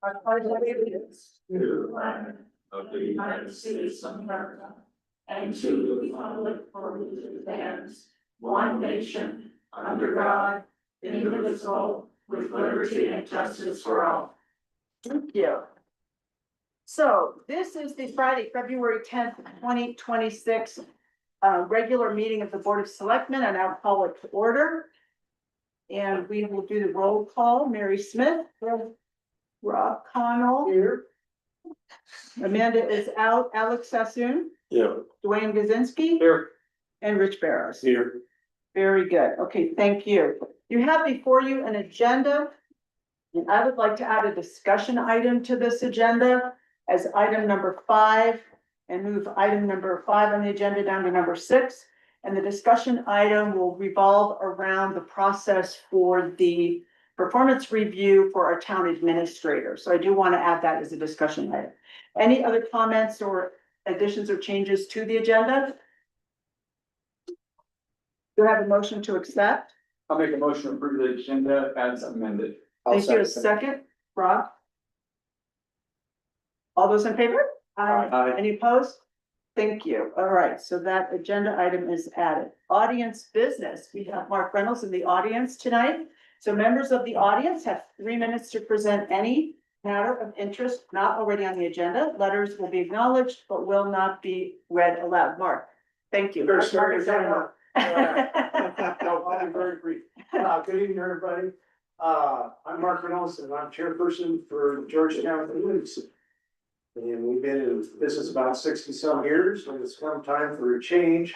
I pledge allegiance to the flag of the United States of America and to the republic for which it stands, one nation, under God, indivisible, with liberty and justice for all. Thank you. So this is the Friday, February 10th, 2026, regular meeting of the Board of Selectmen. I now call it to order. And we will do the roll call. Mary Smith. Rob Connell. Here. Amanda is out. Alex Sassoon. Yeah. Dwayne Gazinski. Here. And Rich Barrows. Here. Very good. Okay, thank you. You have before you an agenda. And I would like to add a discussion item to this agenda as item number 5 and move item number 5 on the agenda down to number 6. And the discussion item will revolve around the process for the performance review for our town administrator. So I do want to add that as a discussion item. Any other comments or additions or changes to the agenda? Do I have a motion to accept? I'll make a motion to approve the agenda as amended. Thank you. A second, Rob? All those in favor? Aye. Any opposed? Thank you. All right, so that agenda item is added. Audience business. We have Mark Reynolds in the audience tonight. So members of the audience have 3 minutes to present any matter of interest not already on the agenda. Letters will be acknowledged, but will not be read aloud. Mark, thank you. Very Mark sorry, is on. No, I'll be very brief. Good evening, everybody. I'm Mark Reynolds and I'm chairperson for Georgetown Communities. And we've been in business about 60 some years and it's come time for a change.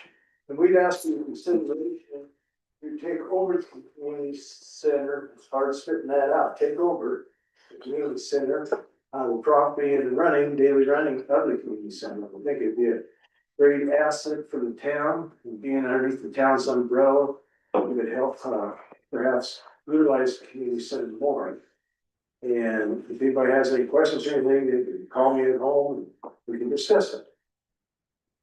And we'd ask you to consider to take over the community center. It's hard spitting that out. Take over the community center on the property and daily running of the community center. I think it'd be a great asset for the town and being underneath the town's umbrella. It would help perhaps utilize the community center more. And if anybody has any questions or anything, they can call me at home and we can discuss it.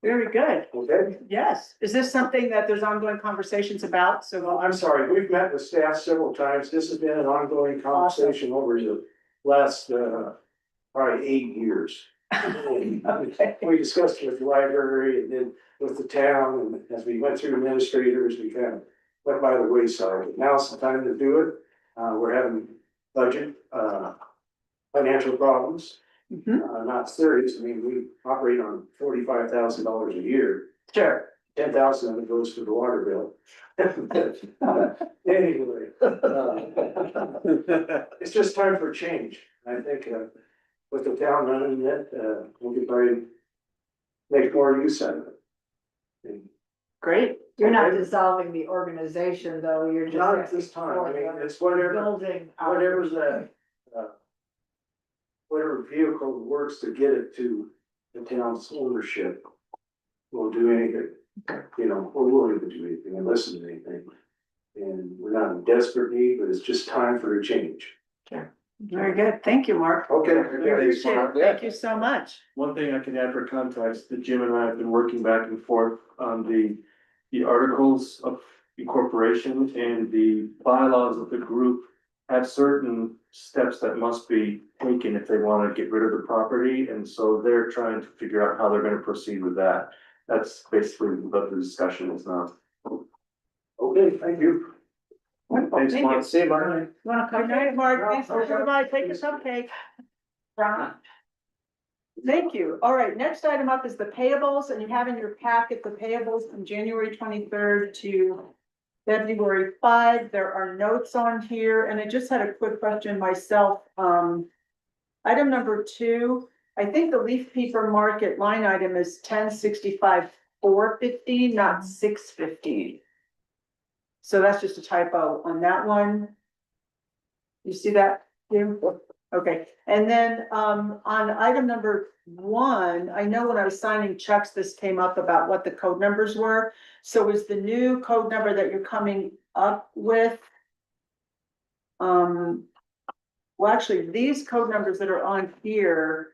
Very good. Okay? Yes. Is this something that there's ongoing conversations about? So Well, I'm sorry, we've met with staff several times. This has been an ongoing conversation over the last probably 8 years. Okay. We discussed it with the library and then with the town, and as we went through administrators, we kind of went by the wayside. Now's the time to do it. We're having budget, financial problems, Mhm. not serious. I mean, we operate on $45,000 a year. Sure. 10,000 of it goes to the water bill. Anyway, it's just time for change. I think, with the town running it, we could probably make more use out of it. And Great. You're not Okay. dissolving the organization, though, you're just. Not at this time. I mean, it's whatever, Building. whatever's that, whatever vehicle works to get it to the town's ownership. We'll do anything, we're willing to do anything and listen to anything. And we're not in desperate need, but it's just time for a change. Very good. Thank you, Mark. Okay. We appreciate it. Thank you so much. One thing I can add for context, that Jim and I have been working back and forth on the articles of incorporation and the bylaws of the group have certain steps that must be taken if they want to get rid of the property. And so they're trying to figure out how they're going to proceed with that. That's basically what the discussion is now. Okay, thank you. Thanks, Thank Mark. you. See you, Mark. Good night, Mark. Thanks for coming by. Take a cupcake. Thank you. All right, next item up is the payables, and you have in your packet the payables from January 23rd to February 5. There are notes on here, and I just had a quick question myself. Item number 2, I think the leaf paper market line item is 1065 415, not 615. So that's just a typo on that one. You see that, Jim? Okay, and then on item number 1, I know when I was signing checks, this came up about what the code numbers were. So is the new code number that you're coming up with? Well, actually, these code numbers that are on here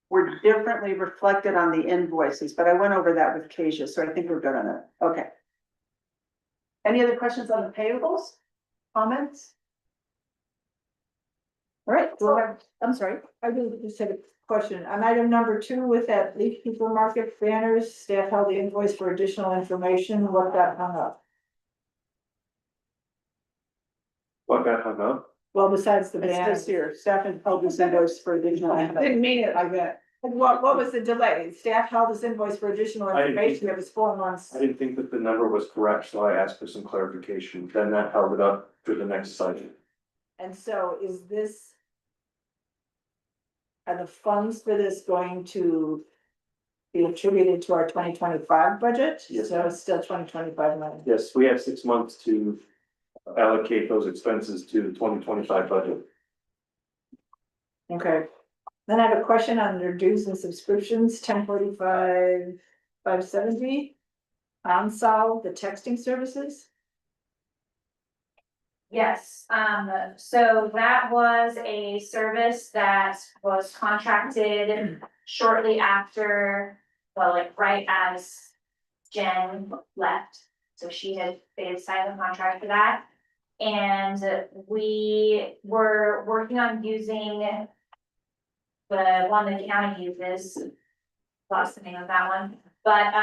were differently reflected on the invoices, but I went over that with Kasia, so I think we're good on it. Okay. Any other questions on the payables? Comments? All right, I'm sorry. I do just have a question. On item number 2 with that Leaf Supermarket banners, staff held the invoice for additional information. What got hung up? What got hung up? Well, besides the It's banner. this year, staff and held this invoice for additional. Didn't mean it like that. What was the delay? Staff held this invoice for additional I didn't think- information. It was 4 months. I didn't think that the number was correct, so I asked for some clarification, then that held it up to the next cycle. And so is this? Are the funds for this going to be attributed to our 2025 budget? Yes. So it's still 2025 money. Yes, we have 6 months to allocate those expenses to the 2025 budget. Okay. Then I have a question on their dues and subscriptions, 1045, 570. Onsolve, the texting services. Yes, so that was a service that was contracted shortly after, well, like right as Jen left. So they had signed the contract for that. And we were working on using the one that the county uses. Lost the name of that one, but,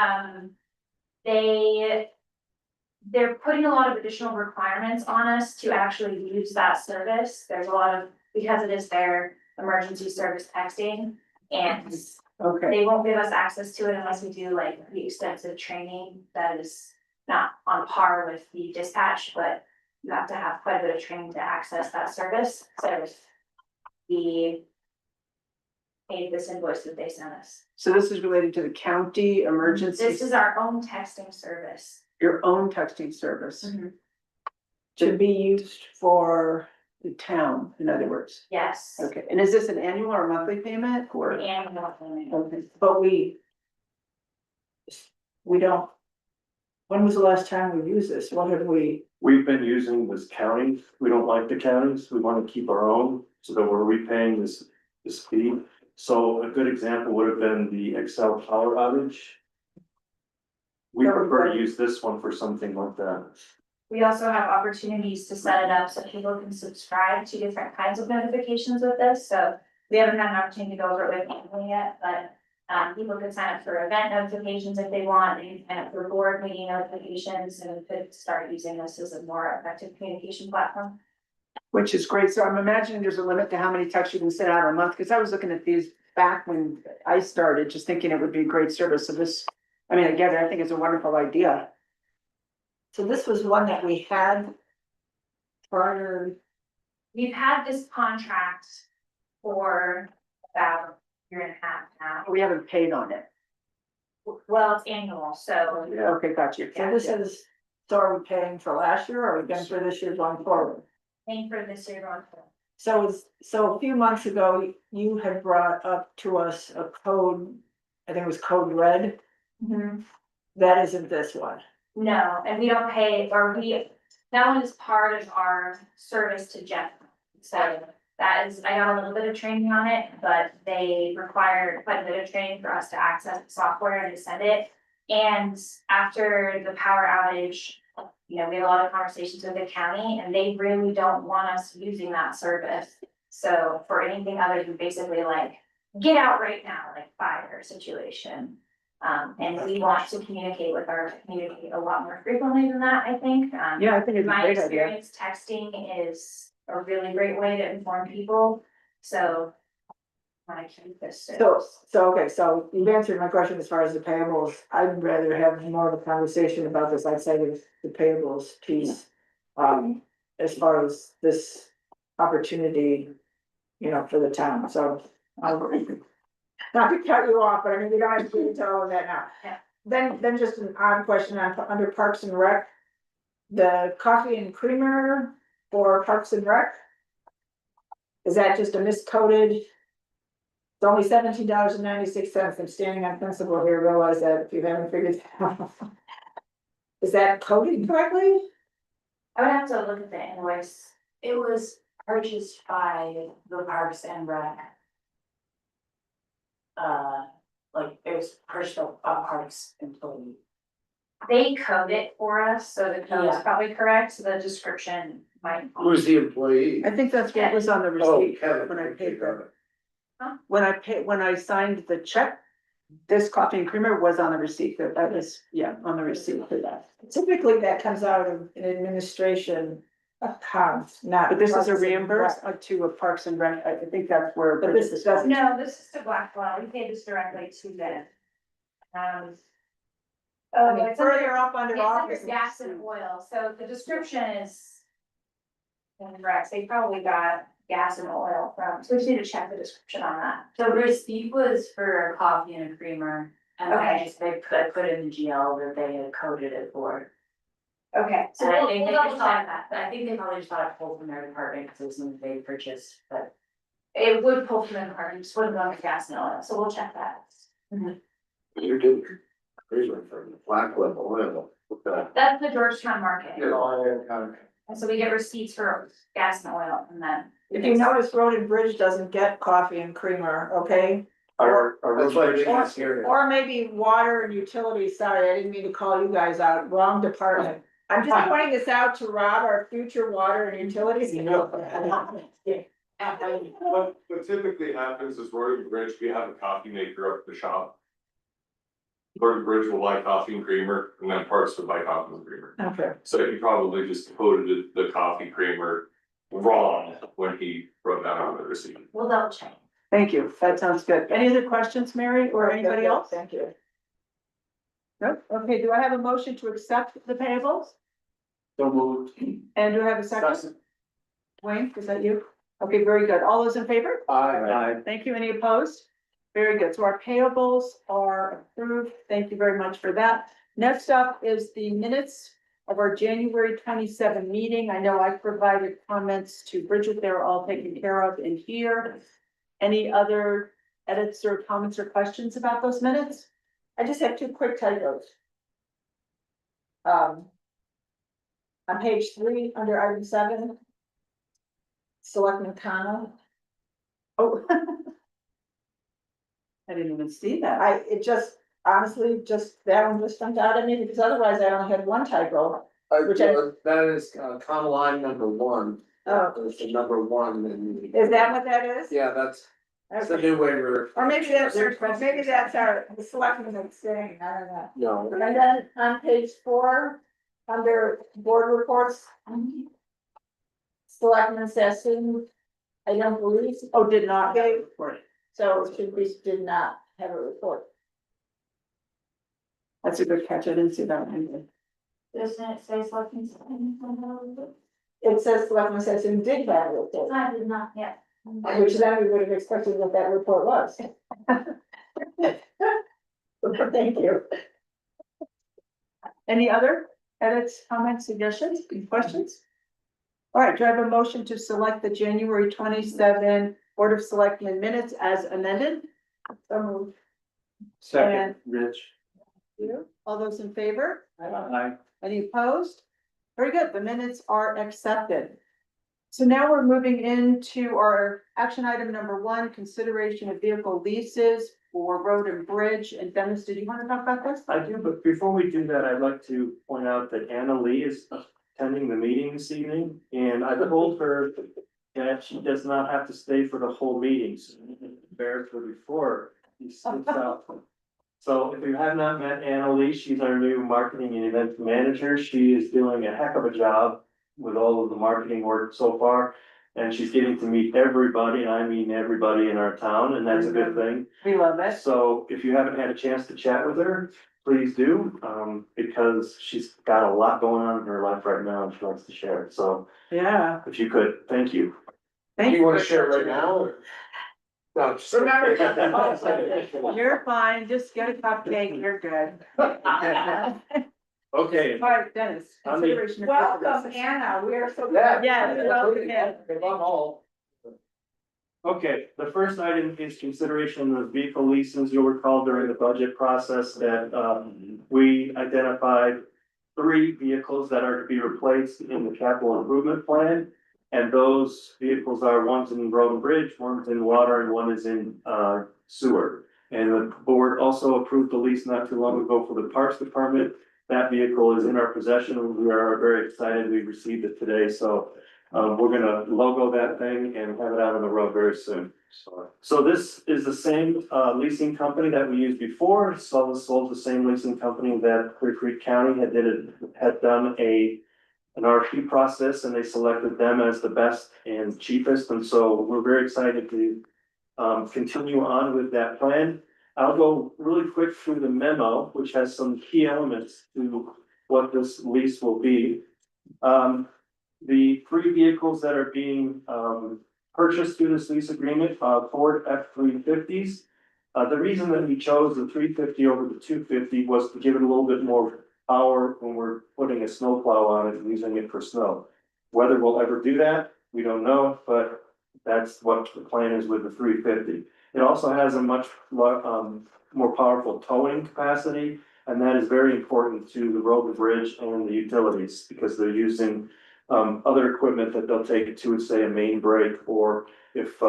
they're putting a lot of additional requirements on us to actually use that service. There's a lot of, because it is their emergency service texting. And Okay, they won't give us access to it unless we do like the extensive training that is not on par with the dispatch, but you have to have quite a bit of training to access that service. So the paid this invoice that they sent us. So this is related to the county emergency, This is our own texting service. your own texting service to be used for, the town, in other words. Yes. Okay, and is this an annual or monthly payment or? Annual payment. Okay, but we don't. When was the last time we used this? What have we, We've been using this county, we don't like the counties, we want to keep our own, so that we're repaying this fee. So a good example would have been the Excel power outage. We prefer to use this one for something like that. We also have opportunities to set it up so people can subscribe to different kinds of notifications with this, so we haven't had an opportunity to go over it with Emily yet, but. People could sign up for event notifications if they want, they can sign up for board meeting notifications, and could start using this as a more effective communication platform. which is great. So I'm imagining there's a limit to how many texts you can send out a month, because I was looking at these back when I started, just thinking it would be a great service. So this, I mean, again, I think it's a wonderful idea. so this was one that we had prior, We've had this contract for about a year and a half now. We haven't paid on it. Well, it's annual, so Yeah, Okay, got you. so this is, so are we paying for last year or are we paying for this year going forward? paying for this year going forward. So a few months ago, you had brought up to us a code, I think it was code red, that isn't this one. No, and we don't pay, that one is part of our service to Jeff. So that is, I got a little bit of training on it, but they require quite a bit of training for us to access the software and to send it. And after the power outage, we had a lot of conversations with the county and they really don't want us using that service. So for anything other than basically like, get out right now, like fire situation. And we want to communicate with our community a lot more frequently than that, I think. Yeah, I think it's a My great idea. experience, texting is a really great way to inform people, so. I keep this. Okay, so you've answered my question as far as the payables. I'd rather have more of a conversation about this outside of the payables piece. As far as this opportunity, for the town, so I'll. Not to cut you off, but I mean, we don't have to get into all of that now. Yeah. Then just an odd question on, under Parks and Rec. The coffee and creamer for Parks and Rec. Is that just a miscoded? It's only $17.96. I'm standing on principle here, realize that if you haven't figured that out. Is that coded correctly? I would have to look at the invoice. It was purchased by the Parks and Rec. Like it was purchased by a Parks employee. They code it for us, so the code is Yeah. probably correct, so the description might. Who's the employee? I think that's what was on the Oh, receipt Kevin. when I paid them. Huh? When I signed the check, this coffee and creamer was on the receipt, that was, yeah, on the receipt for that. Typically that comes out of an administration account, not. But this is a Parks and reimburse Rec. to a Parks and Rec, I think that's where. But this Bridget doesn't- No, this is to Blackwell, we pay this directly to them. Oh, I mean, it's under, further up under it's under office. gas and oil, so the description is. In Rex, they probably got gas and oil from, so we just need to check the description on that. The receipt was for a coffee and a creamer, and then Okay. I put in the GL that they had coded it for. Okay, so And I we'll think they double just check thought, that. I think they probably just thought it pulled from their department, because it was something they purchased, but. It would pull from the department, just wouldn't go on the gas and oil, so we'll check that. You're getting crazy from Blackwell Oil. Okay. That's the Georgetown market, Yeah. and so we get receipts for gas and oil, and then. If you notice, Road and Bridge doesn't get coffee and creamer, okay? That's why we Or, can't hear it. or maybe water and utilities, sorry, I didn't mean to call you guys out, wrong department. I'm just pointing this out to Rob, our future water and utilities. What typically happens is Road and Bridge, we have a coffee maker up at the shop. Road and Bridge will buy coffee and creamer, and then Parks will buy coffee and creamer. Okay. So he probably just quoted the coffee creamer wrong when he wrote that on the receipt. We'll double check. Thank you, that sounds good. Any other questions, Mary, or anybody else? Thank you. Nope, okay, do I have a motion to accept the payables? So moved. And do I have a second? Wayne, is that you? Okay, very good. All those in favor? Aye. Thank you. Any opposed? Very good. So our payables are approved. Thank you very much for that. Next up is the minutes of our January 27 meeting. I know I provided comments to Bridget. They're all taken care of in here. Any other edits or comments or questions about those minutes? I just have two quick typos. On page 3, under item 7. Selectman Kano, Oh. I didn't even see that. it just, honestly, that one just jumped out at me, because otherwise I only had one typo. Which I- That is, common line number 1. Oh. It's the number 1 and. Is that what that is? Yeah, that's the Okay. new way we're. Or maybe that's our, the selectman that's saying, I don't know. No. And then on page 4, under board reports. Selectman Sassoon, I don't believe, Oh, did not have a report. so it should be, did not have a report. That's a good catch. I didn't see that one. Doesn't it say selectmen? It says Selectman Sassoon did have a report, I did not, yeah. which then we would have expected what that report was. Thank you. Any other edits, comments, suggestions, questions? All right, do I have a motion to select the January 27 Board of Selectmen minutes as amended? So moved. Second, Rich. All those in favor? Aye. Any opposed? Very good, the minutes are accepted. So now we're moving into our action item number 1, consideration of vehicle leases for road and bridge. And Dennis, did you want to talk about this? I do, but before we do that, I'd like to point out that Anna Lee is attending the meeting this evening, and I told her that she does not have to stay for the whole meeting, so you can prepare for before she sits out. So if you have not met Anna Lee, she's our new marketing and event manager. She is doing a heck of a job with all of the marketing work so far. And she's getting to meet everybody, and I mean everybody in our town, and that's a good thing. We love it. So if you haven't had a chance to chat with her, please do, because she's got a lot going on in her life right now and she wants to share it. So Yeah. if you could, thank you. Thank You wanna share it right now? Or? No, just. Remember- You're fine, just get a cupcake, you're good. Okay, All right, Dennis. On the- Consideration of vehicle Welcome, leases. Anna, we are so Yeah. glad. Yeah, welcome, Anna. Love all. okay, the first item is consideration of vehicle leases. You'll recall during the budget process that, we identified 3 vehicles that are to be replaced in the capital improvement plan. And those vehicles are, one's in road and bridge, one's in water, and one is in, sewer. And the board also approved the lease not too long ago for the Parks Department that vehicle is in our possession. We are very excited. We received it today, so we're gonna logo that thing and have it out on the road very soon. So this is the same leasing company that we used before, sold the same leasing company that Clear Creek County had done an RFP process, and they selected them as the best and cheapest, and so we're very excited to continue on with that plan. I'll go really quick through the memo, which has some key elements to what this lease will be. The three vehicles that are being purchased through this lease agreement, Ford F-350s. The reason that we chose the 350 over the 250 was to give it a little bit more power when we're putting a snowplow on it and using it for snow. Whether we'll ever do that, we don't know, but that's what the plan is with the 350. It also has a much more powerful towing capacity, and that is very important to the road and bridge and the utilities, because they're using other equipment that they'll take to, say, a main break, or if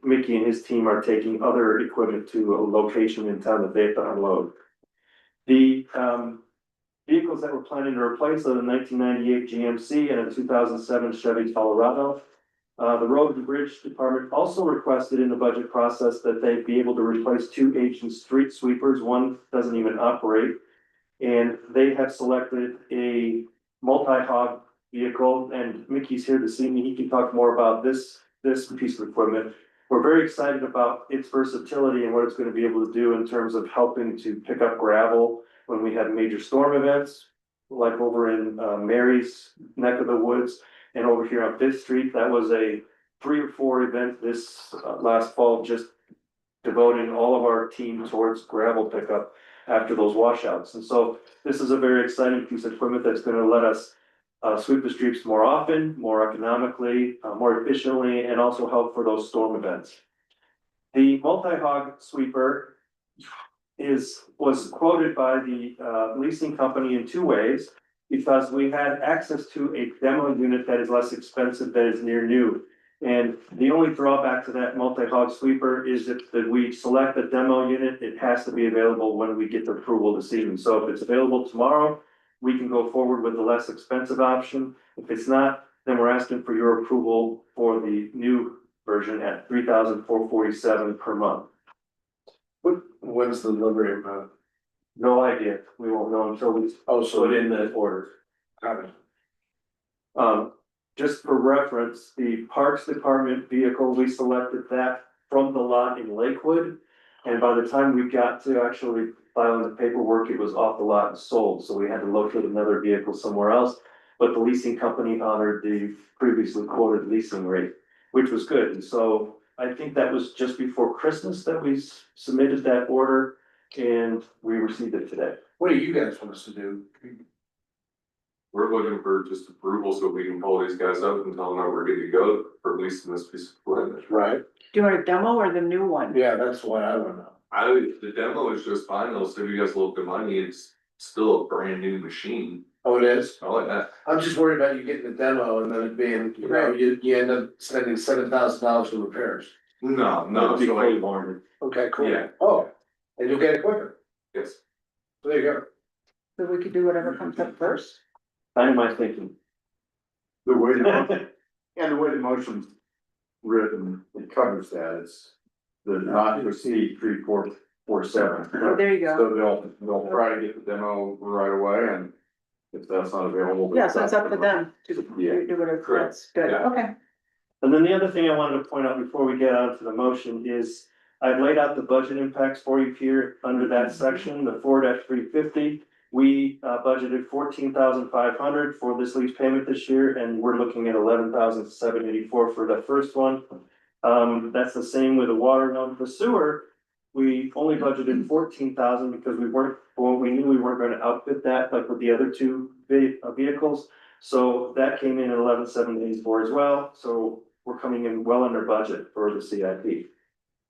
Mickey and his team are taking other equipment to a location in town that they have to unload. The vehicles that we're planning to replace are the 1998 GMC and a 2007 Chevy Colorado. The Road and Bridge Department also requested in the budget process that they be able to replace two ancient street sweepers. One doesn't even operate. And they have selected a multi-hog vehicle, and Mickey's here to see me. He can talk more about this piece of equipment. We're very excited about its versatility and what it's going to be able to do in terms of helping to pick up gravel when we have major storm events, like over in Mary's neck of the woods and over here on Fifth Street. That was a 3 or 4 event this last fall, just devoting all of our team towards gravel pickup after those washouts. And so this is a very exciting piece of equipment that's going to let us sweep the streets more often, more economically, more efficiently, and also help for those storm events. The multi-hog sweeper was quoted by the leasing company in 2 ways, because we had access to a demo unit that is less expensive, that is near new. And the only drawback to that multi-hog sweeper is that we select the demo unit, it has to be available when we get the approval this evening. So if it's available tomorrow, we can go forward with the less expensive option. If it's not, then we're asking for your approval for the new version at $3,447 per month. When's the delivery of No idea. We won't know until we put in the order. Just for reference, the Parks Department vehicle, we selected that from the lot in Lakewood. And by the time we got to actually filing the paperwork, it was off the lot and sold. So we had to locate another vehicle somewhere else. But the leasing company honored the previously quoted leasing rate, which was good. And so I think that was just before Christmas that we submitted that order, and we received it today. What do you guys want us to do? We're looking for just approval so we can pull these guys up and tell them that we're good to go for leasing this piece of equipment. Right, Do you want a demo or the new one? yeah, that's what I wanna know. The demo is just fine, they'll save you guys a little bit of money, it's still a brand new machine. Oh, it is? I like that. I'm just worried about you getting the demo and then it being, you end up spending $7,000 for repairs. No, It'll be so fully like, warranted. Okay, cool. Yeah. Oh, and you'll get it quicker. yes, So there you go. So we could do whatever comes up first? Kind of my thinking. The way and the way the motion's written, it covers that, it's the not to exceed 3,447. Oh, there you go. So they'll try to get the demo right away, and if that's not available. Yeah, so it's up to them to Yeah. do whatever, Correct. that's good, Yeah. okay. And then the other thing I wanted to point out before we get on to the motion is I've laid out the budget impacts for you here under that section, the Ford F-350. We budgeted $14,500 for this lease payment this year, and we're looking at $11,784 for the first one. That's the same with the water. Now, the sewer, we only budgeted $14,000 because we knew we weren't gonna outfit that like with the other 2 vehicles. So that came in at $11,784 as well, so we're coming in well under budget for the CIP.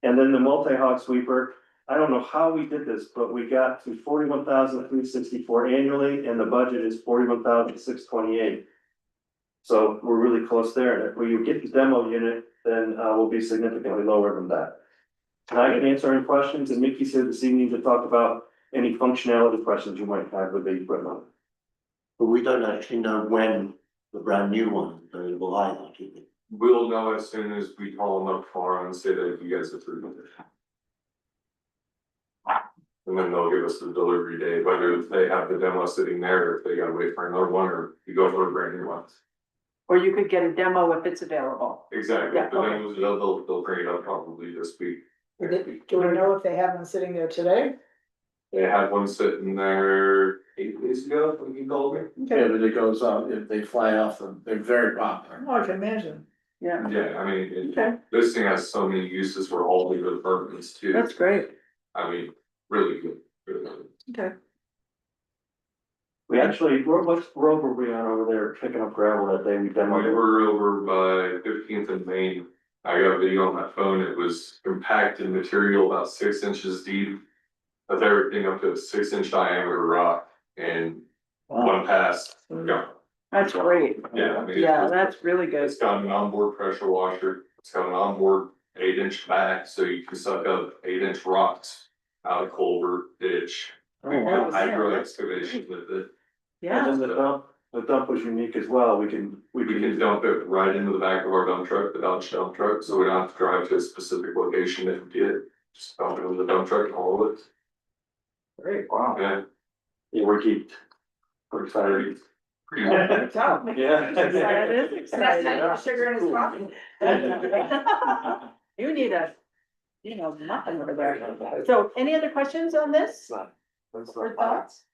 And then the multi-hog sweeper, I don't know how we did this, but we got to $41,364 annually, and the budget is $41,628. So we're really close there, and if we get the demo unit, then we'll be significantly lower than that. And I can answer any questions, and Mickey's here this evening to talk about any functionality questions you might have with the equipment. But we don't actually know when the brand new one is available either, do we? We'll know as soon as we call them up tomorrow and say that you guys approved it. And then they'll give us the delivery date, whether they have the demo sitting there, or if they gotta wait for another one, or you go for a brand new one. Or you could get a demo if it's available. Exactly, Yeah, but then they'll bring it up probably this week. Do we know if they have one sitting there today? They had one sitting there 8 days ago when you called me. Yeah, but it goes on, if they fly off them, they're very popular. Oh, I can imagine. Yeah, Yeah, I mean, okay, this thing has so many uses for all the departments too. that's great, I mean, really good, really good. okay. We actually, what road were we on over there picking up gravel that day we We demoed? were over by 15th and Main. I got a video on my phone. It was compacted material about 6 inches deep. Of everything up to a 6-inch diameter rock and one pass, yeah, That's great, yeah. I mean, yeah, that's really good, It's got an onboard pressure washer. It's got an onboard 8-inch back, so you can suck up 8-inch rocks out of culvert, ditch. We wow. do hydro excavation with it. yeah, And then the dump was unique as well, we can Dump it right into the back of our dump truck, the Dodge dump truck, so we don't have to drive to a specific location if we did. Just dump it into the dump truck and haul it. Great, wow. Yeah. Yeah, we're excited. Good job. Yeah. That is That's exciting. not sugar in his coffee. You need a, muffin over there. So any other questions on this or thoughts?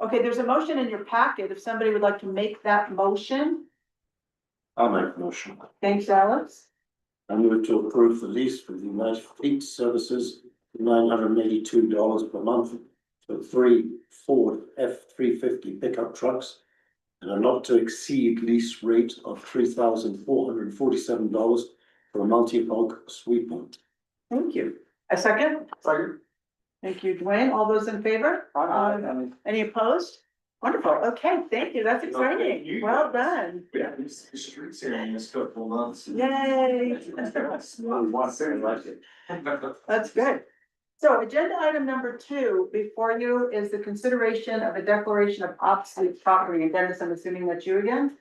Okay, there's a motion in your packet. If somebody would like to make that motion, I'll make a motion. thanks, Alex. I move to approve the lease for the United Fleet Services, $982 per month for 3 Ford F-350 pickup trucks and a not to exceed lease rate of $3,447 for a multi-hog sweeper. Thank you. A second? Second. Thank you, Dwayne. All those in favor? Any opposed? Wonderful. Okay, thank you. That's exciting. Well done. Yeah, these streets here in this couple of months. Yay. That's good. So agenda item number 2 before you is the consideration of a declaration of obsolete property. And Dennis, I'm assuming that's you again?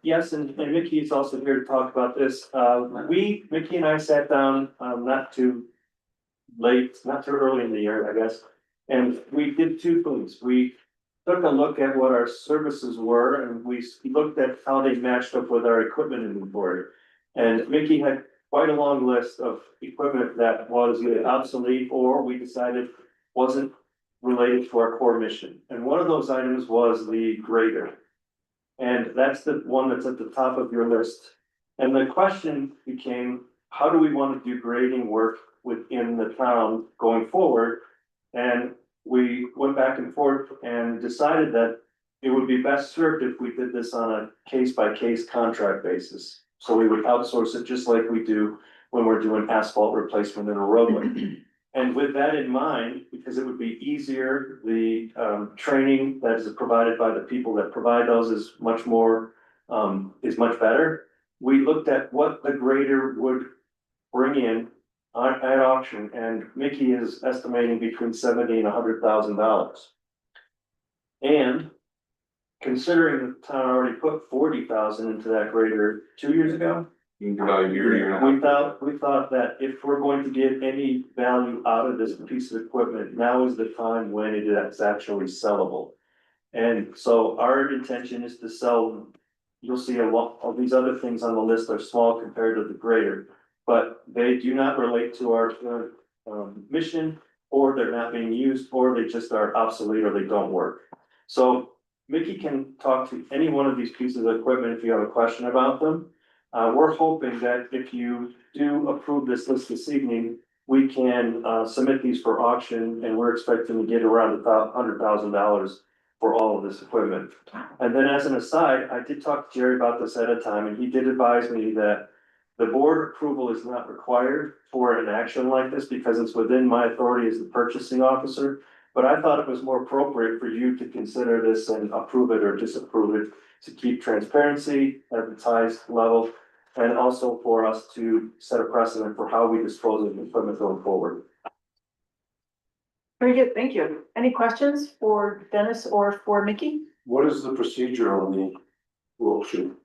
Yes, and Mickey is also here to talk about this. Mickey and I sat down, not too late, not too early in the year, I guess. And we did 2 things. We took a look at what our services were and we looked at how they matched up with our equipment inventory. And Mickey had quite a long list of equipment that was either obsolete or we decided wasn't related to our core mission. And one of those items was the grader. And that's the one that's at the top of your list. And the question became, how do we want to do grading work within the town going forward? And we went back and forth and decided that it would be best served if we did this on a case-by-case contract basis. So we would outsource it just like we do when we're doing asphalt replacement in a roadway. And with that in mind, because it would be easier, the training that is provided by the people that provide those is much better. We looked at what the grader would bring in at auction, and Mickey is estimating between $70,000 and $100,000. And considering the town already put 40,000 into that grader 2 years ago. About a year and a half. We thought that if we're going to get any value out of this piece of equipment, now is the time when it is actually sellable. And so our intention is to sell, you'll see a lot of these other things on the list are small compared to the grader. But they do not relate to our mission, or they're not being used, or they just are obsolete, or they don't work. So Mickey can talk to any one of these pieces of equipment if you have a question about them. We're hoping that if you do approve this list this evening, we can submit these for auction, and we're expecting to get around $100,000 for all of this equipment. And then as an aside, I did talk to Jerry about this at a time, and he did advise me that the board approval is not required for an action like this because it's within my authority as the purchasing officer. But I thought it was more appropriate for you to consider this and approve it or disapprove it to keep transparency at the highest level. And also for us to set a precedent for how we dispose of equipment going forward. Very good, thank you. Any questions for Dennis or for Mickey? What is the procedure on the auction?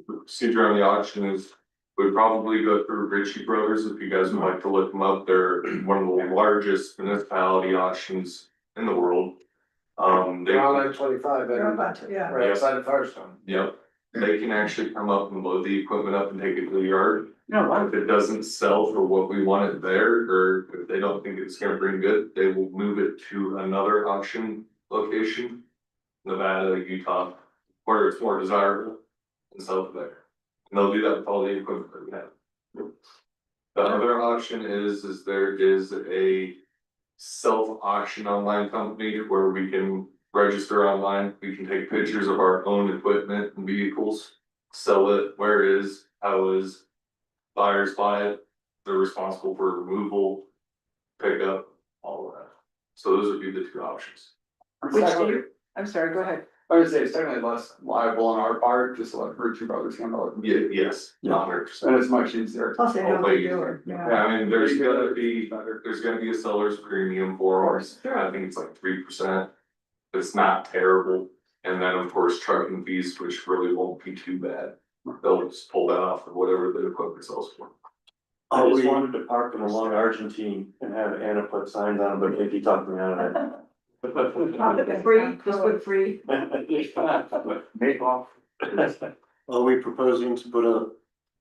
Procedure on the auction is, we probably go through Ritchie Brothers, if you guys would like to look them up, they're one of the largest municipality auctions in the world. They're on like 25, They're about to, yeah. right outside of Firestone. Yep, they can actually come up and load the equipment up and take it to the yard. No, If it doesn't sell for what we want it there, or if they don't think it's gonna bring good, they will move it to another auction location. Nevada, Utah, where it's more desirable and sell it there. And they'll do that with all the equipment that we have. The other option is there is a self-auction online company where we can register online, we can take pictures of our own equipment and vehicles. Sell it where it is, how it is, buyers buy it, they're responsible for removal, pickup, all of that. So those would be the two options. which do you, I'm sorry, go ahead. I would say it's certainly less liable on our part, just to let Ritchie Brothers handle it. Yeah, yes, 100%. And it's much easier. Plus they know what they're doing, Yeah, yeah. I mean, there's gonna be a seller's premium for us, I think it's like 3%. It's not terrible, and then of course trucking fees, which really won't be too bad. They'll just pull that off of whatever the equipment sells for. I just wanted to park them along Argentine and have Anna put signs on them, but if you talk me out of that. Free, just put free. Make off. Are we proposing to put a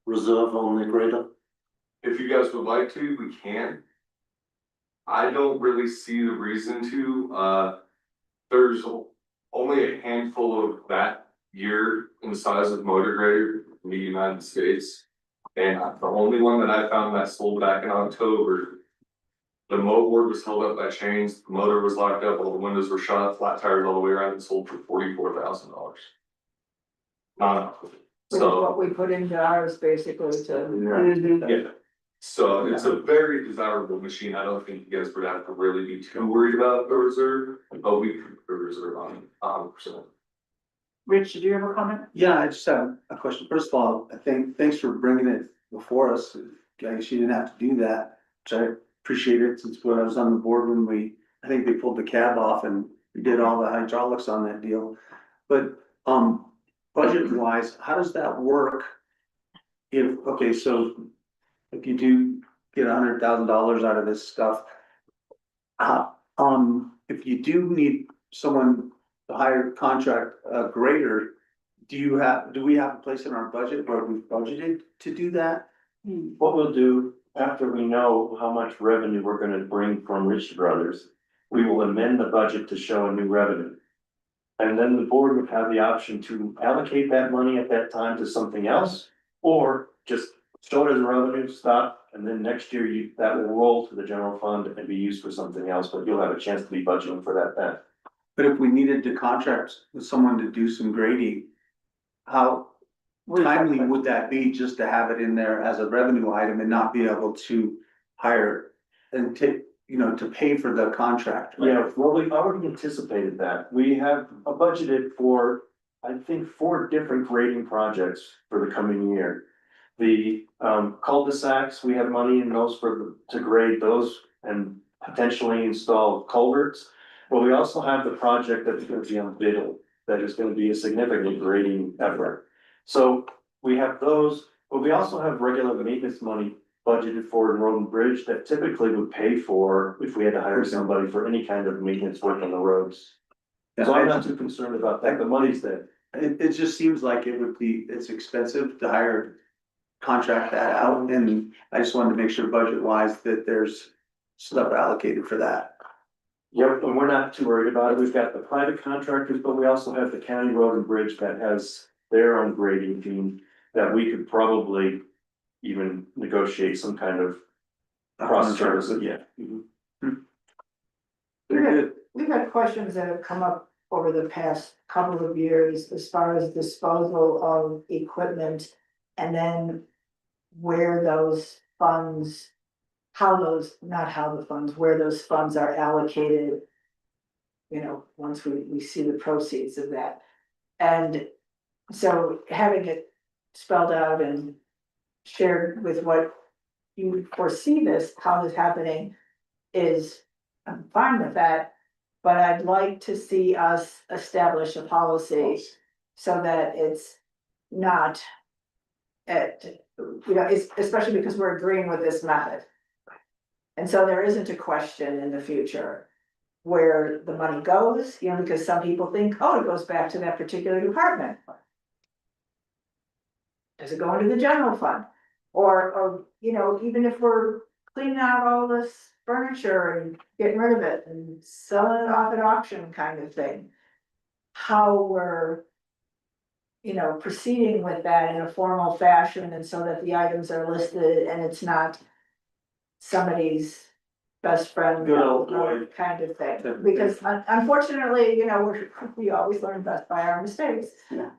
reserve on the grader? If you guys would like to, we can. I don't really see the reason to, there's only a handful of that year in the size of motor grader in the United States. And the only one that I found that sold back in October, the motor was held up by chains, the motor was locked up, all the windows were shot, flat tires all the way around, and sold for $44,000. Which is So, what we put into ours basically to. yeah, so it's a very desirable machine, I don't think you guys would have to really be too worried about the reserve, but we could put a reserve on 100%. Rich, did you have a comment? Yeah, I just have a question. First of all, I think, thanks for bringing it before us. I guess you didn't have to do that, which I appreciate it since when I was on the board when I think they pulled the cab off and we did all the hydraulics on that deal. But, budget wise, how does that work? Okay, so if you do get $100,000 out of this stuff, if you do need someone to hire contract grader, do we have a place in our budget where we've budgeted to do that? What we'll do, after we know how much revenue we're gonna bring from Ritchie Brothers, we will amend the budget to show a new revenue. And then the board would have the option to allocate that money at that time to something else, or just show it as revenue, stop, and then next year that will roll to the general fund and be used for something else, but you'll have a chance to be budgeting for that then. But if we needed to contract with someone to do some grading, how timely would that be just to have it in there as a revenue item and not be able to hire and take, to pay for the contract? Yeah, well, we already anticipated that. We have budgeted for, I think, 4 different grading projects for the coming year. The cul-de-sacs, we have money in those to grade those and potentially install culverts. But we also have the project that's gonna be on bid, that is gonna be a significant grading effort. So we have those, but we also have regular maintenance money budgeted for in road and bridge that typically would pay for if we had to hire somebody for any kind of maintenance work on the roads. So I'm not too concerned about that, the money's there. It just seems like it's expensive to hire, contract that out, and I just wanted to make sure budget wise that there's stuff allocated for that. Yep, and we're not too worried about it. We've got the private contractors, but we also have the county road and bridge that has their own grading team that we could probably even negotiate some kind of cross service, yeah. We've had questions that have come up over the past couple of years as far as disposal of equipment. And then where those funds, where those funds are allocated. Once we see the proceeds of that. And so having it spelled out and shared with what you foresee how this happening is I'm fine with that. But I'd like to see us establish a policy so that it's not especially because we're agreeing with this method. And so there isn't a question in the future where the money goes, because some people think, oh, it goes back to that particular department. Does it go into the general fund? Or, even if we're cleaning out all this furniture and getting rid of it and selling it off at auction kind of thing. How we're, proceeding with that in a formal fashion and so that the items are listed and it's not somebody's best friend Good old boy. kind of thing. Because unfortunately, we always learn best by our mistakes. Yeah.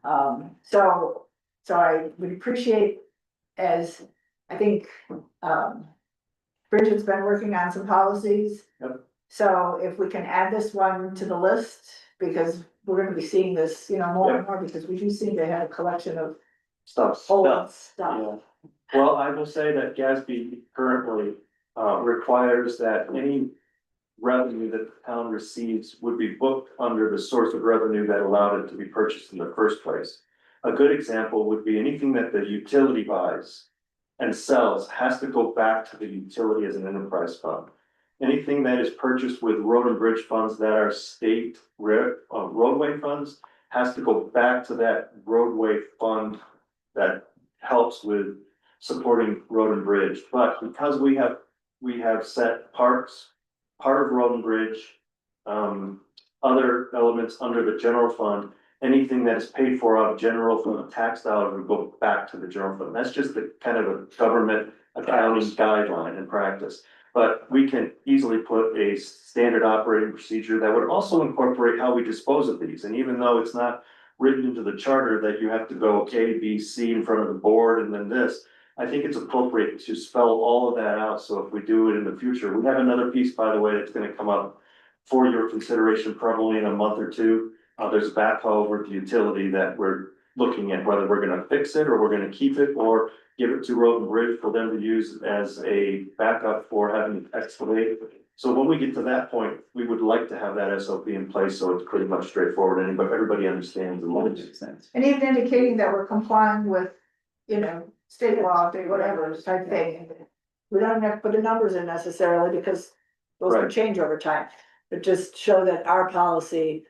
So I would appreciate, as I think, Bridget's been working on some policies. Yep. So if we can add this one to the list, because we're gonna be seeing this, more and more, because we do seem to have a collection of Stuff. old stuff. Yeah. Well, I will say that Gatsby currently requires that any revenue that the town receives would be booked under the source of revenue that allowed it to be purchased in the first place. A good example would be anything that the utility buys and sells has to go back to the utility as an enterprise fund. Anything that is purchased with road and bridge funds that are state roadway funds has to go back to that roadway fund that helps with supporting road and bridge. But because we have set parks, part of road and bridge, other elements under the general fund, anything that is paid for out of general fund tax dollars would go back to the general fund. That's just the kind of a government accounting guideline and practice. But we can easily put a standard operating procedure that would also incorporate how we dispose of these. And even though it's not written into the charter that you have to go A, B, C in front of the board and then this, I think it's appropriate to spell all of that out. So if we do it in the future, we have another piece, by the way, that's gonna come up for your consideration probably in a month or two. There's a backhoe over at the utility that we're looking at whether we're gonna fix it or we're gonna keep it or give it to Road and Bridge for them to use as a backup for having to excavate. So when we get to that point, we would like to have that SOP in place, so it's pretty much straightforward, and everybody understands the law. And even indicating that we're complying with, state law, whatever type thing. We don't have to put the numbers in necessarily because those can Right. change over time, but just show that our policy,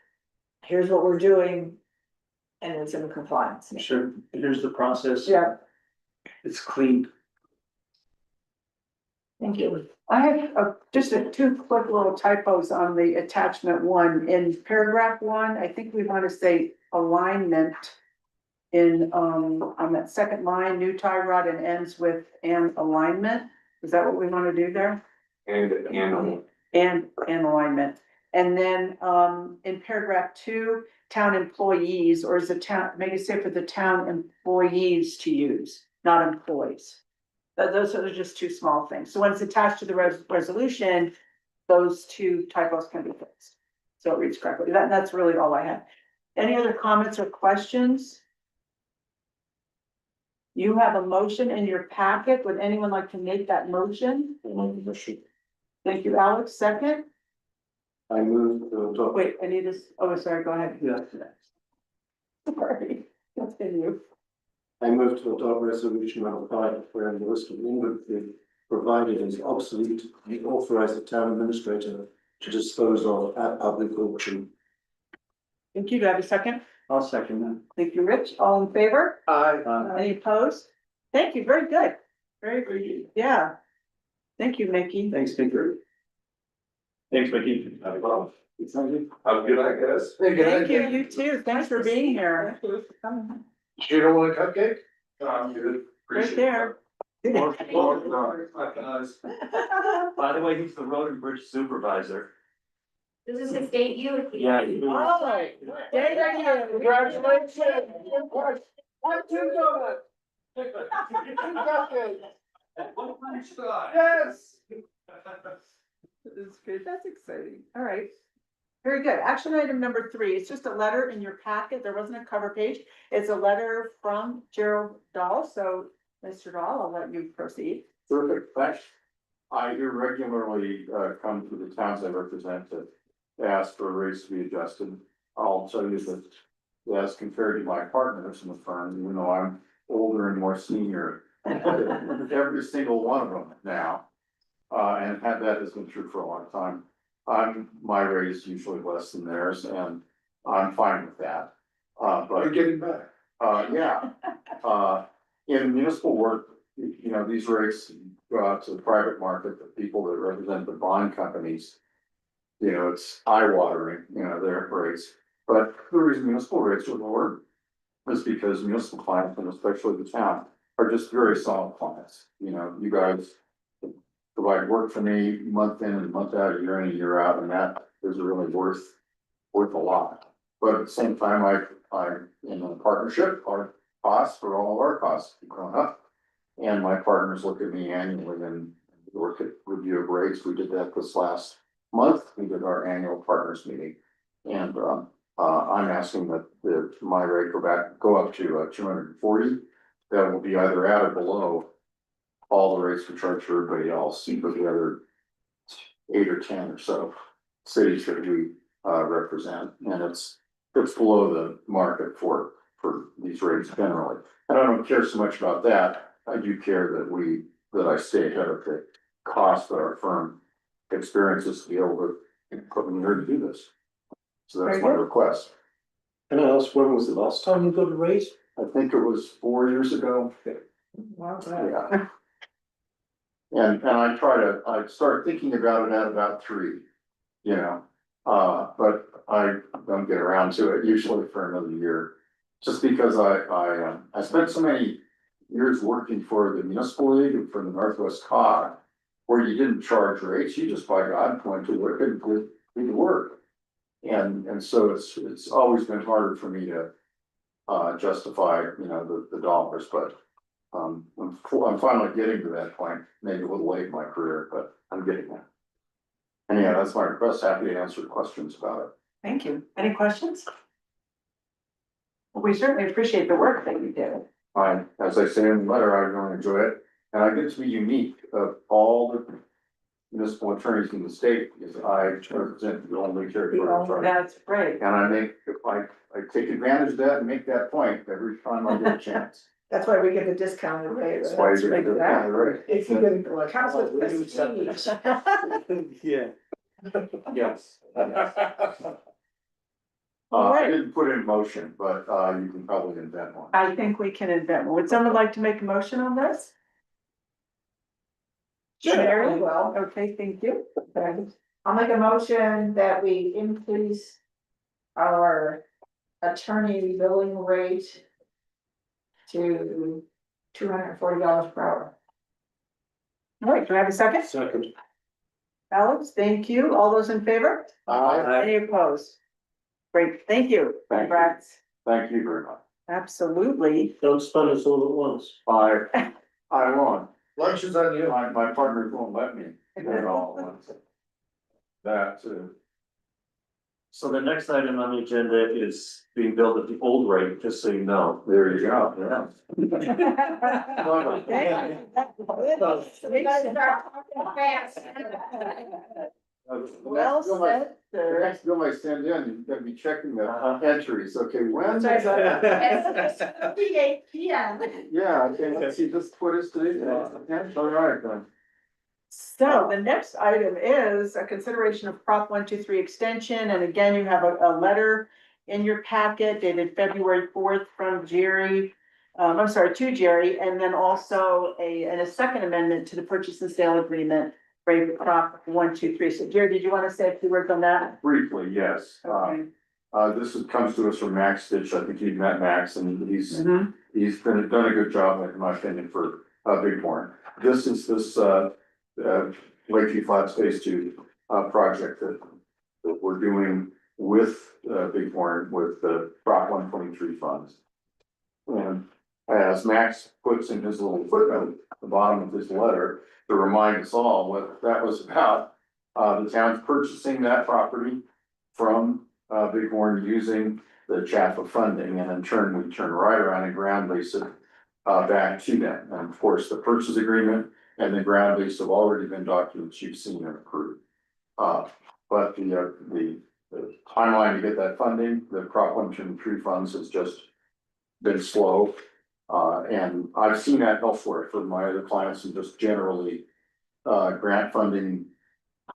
here's what we're doing. And it's in compliance. Sure, here's the process. Yeah, It's clean. thank you. I have just two quick little typos on the attachment one. In paragraph one, I think we want to say alignment. On that second line, new tie rod and ends with an alignment. Is that what we want to do there? And And alignment. And then, in paragraph two, town employees, or is the town, maybe say for the town employees to use, not employees. Those are just two small things. So when it's attached to the resolution, those two typos can be fixed. So it reads correctly. That's really all I have. Any other comments or questions? You have a motion in your packet. Would anyone like to make that motion? Thank you, Alex. Second? I move to adopt. Wait, I need this. Oh, sorry, go ahead. Yeah. Sorry, that's been you. I move to adopt resolution number 5, where the list of inventory provided is obsolete, and authorize the town administrator to dispose of at public auction. Thank you. Do I have a second? I'll second that. Thank you, Rich. All in favor? Aye. Any opposed? Thank you. Very good. Very good. Yeah. Thank you, Mickey. Thanks, Victor. Thanks, Mickey. have a good night, guys. Thank you. You too. Thanks for being here. You don't want a cupcake? I'm good. Right there. Guys. By the way, he's the road and bridge supervisor. Does this date you? Yeah. Oh, there you go. Congratulations. One, two donuts. Yes. That's good. That's exciting. All right. Very good. Action item number 3. It's just a letter in your packet. There wasn't a cover page. It's a letter from Gerald Dahl. So, Mr. Dahl, I'll let you proceed. Terrific, thanks. I irregularly, come to the towns I represent to ask for rates to be adjusted. I'll tell you that, as compared to my partners in the firm, even though I'm older and more senior, every single one of them now, and that has been true for a long time. My rate is usually less than theirs, and I'm fine with that. You're But, getting back. yeah, in municipal work, you know, these rates go out to the private market, the people that represent the bond companies. You know, it's eye watering, you know, their rates, but the reason municipal rates are lower is because municipal clients, and especially the town, are just very solid clients. You know, you guys provide work for me month in and month out, year in and year out, and that is really worth a lot. But at the same time, I'm in a partnership, our costs for all of our costs keep going up. And my partners look at me annually and work at review of rates. We did that this last month. We did our annual partners meeting. And I'm asking that my rate go up to 240. That will be either at or below all the rates we charge for everybody else, for the other 8 or 10 or so cities that we represent. And it's below the market for these rates generally. And I don't care so much about that. I do care that I stay ahead of the cost that our firm experiences to be able to put me here to do this. So that's my request. Can I ask, when was the last time you got a raise? I think it was 4 years ago. Wow. Yeah. And I start thinking about it at about 3, you know, but I don't get around to it usually for another year. Just because I spent so many years working for the municipal league and for the Northwest COG, where you didn't charge rates, you just by God went to work and did the work. And so it's always been harder for me to justify, you know, the dollars, but I'm finally getting to that point, maybe a little late in my career, but I'm getting there. And yeah, that's my request. Happy to answer questions about it. Thank you. Any questions? We certainly appreciate the work that you do. As I say in the letter, I really enjoy it, and I get to be unique of all the municipal attorneys in the state, because I represent the only territorial attorney. That's great. And I take advantage of that and make that point every time I get a chance. That's why we get the discounted rate. That's why you get the right. If you get a council with prestige. Yeah. Yes. All I right. didn't put it in motion, but you can probably invent one. I think we can invent one. Would someone like to make a motion on this? Sherry? Well, Okay, thank you. I'll make a motion that we increase our attorney billing rate to $240 per hour. All right, do I have a second? Second. Alex, thank you. All those in favor? Any opposed? Great, thank you. Thank you. Congrats. Thank you very much. Absolutely. Don't spend us all at once. I won't. Lunch is on you. My partners won't let me at all. That too. So the next item on the agenda is being billed at the old rate, just so you know. There you go, yeah. We gotta start talking fast. Well said, The sir. next bill I send in, you've got to be checking the entries, okay, when? It's 8 p.m. Yeah, okay, see, just put us today, all right, then. So the next item is a consideration of Prop 123 extension, and again, you have a letter in your packet dated February 4th from Jerry. To Jerry, and then also a second amendment to the purchase and sale agreement for Prop 123. So Jerry, did you want to say a few words on that? Briefly, yes, Okay. comes to us from Max Stitch, I think you've met Max, and he's done a good job, in my opinion, for Bighorn. This is Lakeview Flats Phase 2 project that we're doing with Bighorn with the Prop 123 funds. And as Max puts in his little footnote at the bottom of his letter to remind us all what that was about, the town's purchasing that property from Bighorn using the CHAPA funding, and in turn, we turn right around and ground lease it back to them. And of course, the purchase agreement And the ground lease have already been documents you've seen and approved. But the timeline to get that funding, the Prop 123 funds has just been slow. And I've seen that elsewhere for my other clients and just generally, grant funding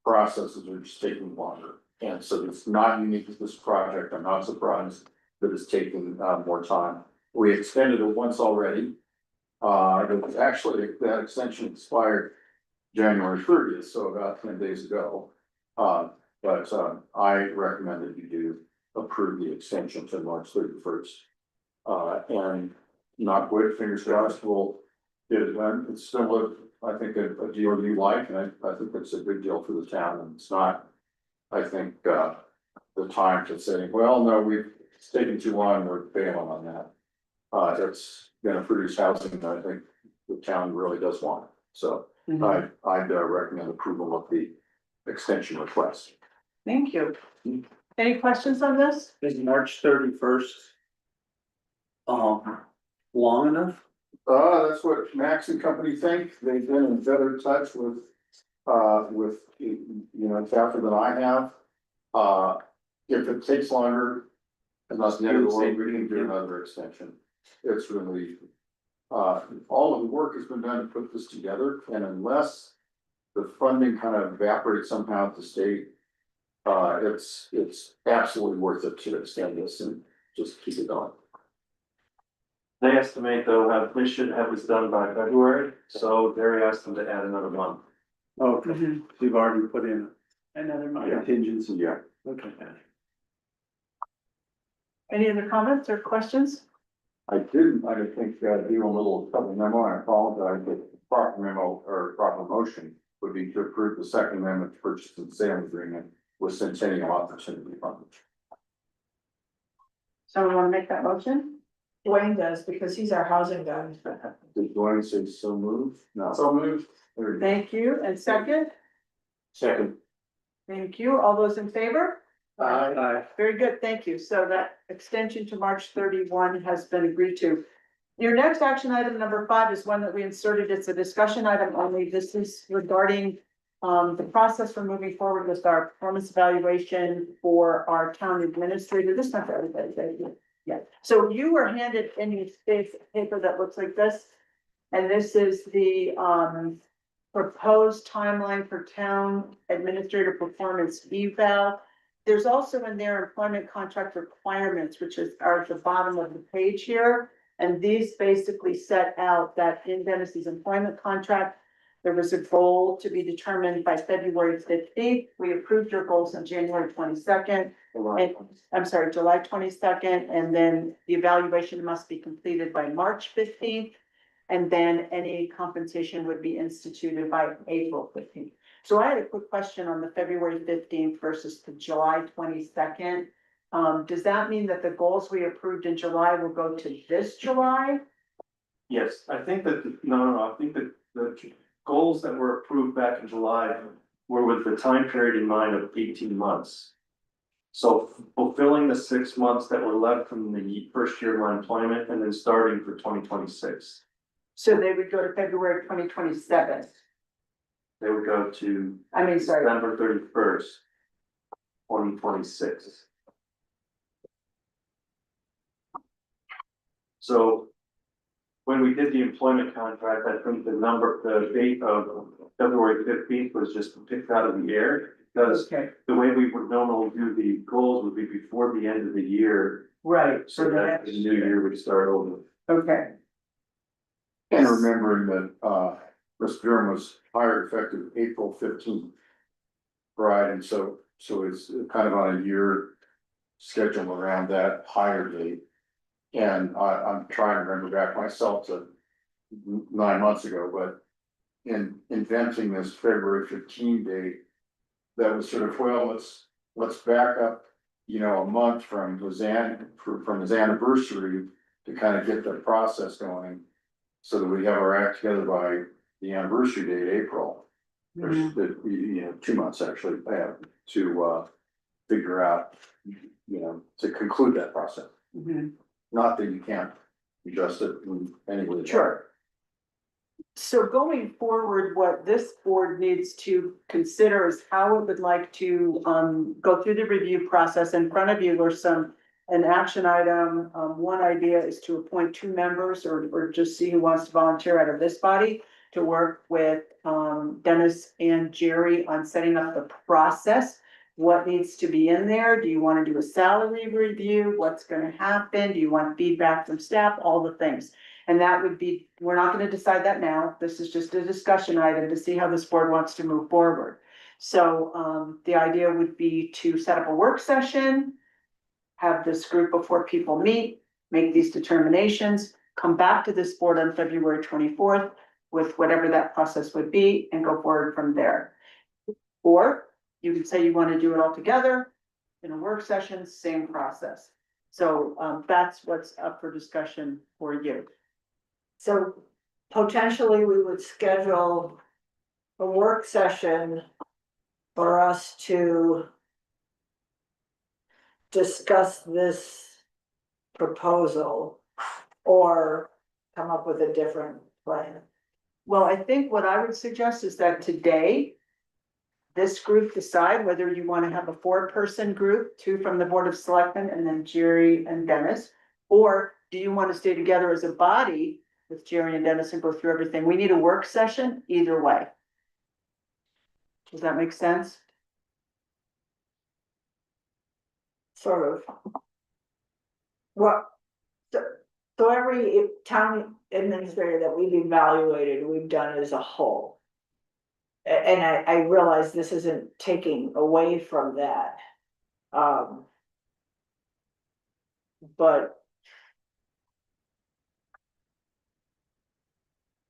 processes are just taking longer. And so it's not unique to this project. I'm not surprised that it's taking, more time. We extended it once already. It was actually, that extension expired January 30th, so about 10 days ago. But I recommend that you do approve the extension to March 31st. And not wood, fingers crossed, we'll get it done. It's still I think a deal you like, and I think it's a good deal for the town, and it's not, I think, the time to say, well, no, it's taking too long, we're bailing on that. It's gonna produce housing that I think the town really does want, so I'd recommend approval of the extension request. Thank you. Any questions on this? Is March 31st? Long enough? That's what Max and company think. They've been in better touch with, Catherine than I have. If it takes longer, and that's the end of the world, we can do another extension. It's really, all of the work has been done to put this together, and unless the funding kind of evaporates somehow at the state, it's absolutely worth it to extend this and just keep it going. They estimate though, they should have this done by February, so Barry asked them to add another month. Okay, so you've already put in Another month. contingency. Yeah. Okay. Any other comments or questions? I think, do a little couple memo, I apologize, but the proper memo or proper motion would be to approve the second amendment to purchase and sale agreement with Centennial Opportunity Fund. Someone want to make that motion? Dwayne does, because he's our housing guy. Did Dwayne say so moved? No. So moved. There you go. Thank you. And second? Second. Thank you. All those in favor? Aye. Very good, thank you. So that extension to March 31 has been agreed to. Your next action item, number 5, is one that we inserted. It's a discussion item only. This is regarding the process for moving forward with our performance evaluation for our town administrator. This is not for everybody, but yeah. So you were handed any paper that looks like this. And this is the proposed timeline for town administrator performance eval. There's also in there employment contract requirements, which are at the bottom of the page here. And these basically set out that in Dennis's employment contract, there was a goal to be determined by February 15th. We approved your goals on January 22nd. I'm sorry, July 22nd, and then the evaluation must be completed by March 15th. And then any compensation would be instituted by April 15th. So I had a quick question on the February 15th versus the July 22nd. Does that mean that the goals we approved in July will go to this July? Yes, I think that, I think that the goals that were approved back in July were with the time period in mind of 18 months. So fulfilling the 6 months that were left from the first year of my employment and then starting for 2026. So they would go to February 2027. They would go to Sorry. December 31st, 2026. So when we did the employment contract, I think the date of February 15th was just picked out of the air. Because the way we would normally do the goals would be before the end of the year. Right. So that the new year would start over. Okay. And remembering that, Mr. Durham was hired effective April 15th. Right, and so it's kind of on a year schedule around that hire date. And I'm trying to remember back myself to 9 months ago, but in inventing this February 15 date, that was sort of, well, let's back up, a month from his anniversary to kind of get the process going. So that we have our act together by the anniversary date, April. There's 2 months actually, to figure out, to conclude that process. Not that you can't adjust it anyway. Sure. So going forward, what this board needs to consider is how it would like to go through the review process. In front of you, there's an action item. One idea is to appoint 2 members or just see who wants to volunteer out of this body to work with Dennis and Jerry on setting up the process. What needs to be in there? Do you want to do a salary review? What's going to happen? Do you want feedback from staff? All the things. And that would be, we're not gonna decide that now. This is just a discussion item to see how this board wants to move forward. So, the idea would be to set up a work session, have this group of 4 people meet, make these determinations, come back to this board on February 24th with whatever that process would be and go forward from there. Or you could say you want to do it all together in a work session, same process. So, that's what's up for discussion for you. So potentially we would schedule a work session for us to discuss this proposal or come up with a different plan. Well, I think what I would suggest is that today, this group decide whether you want to have a 4-person group, 2 from the Board of Selectmen and then Jerry and Dennis. Or do you want to stay together as a body with Jerry and Dennis and go through everything? We need a work session either way. Does that make sense? Sort of. What, so every town administrator that we've evaluated, we've done as a whole. And I realize this isn't taking away from that. But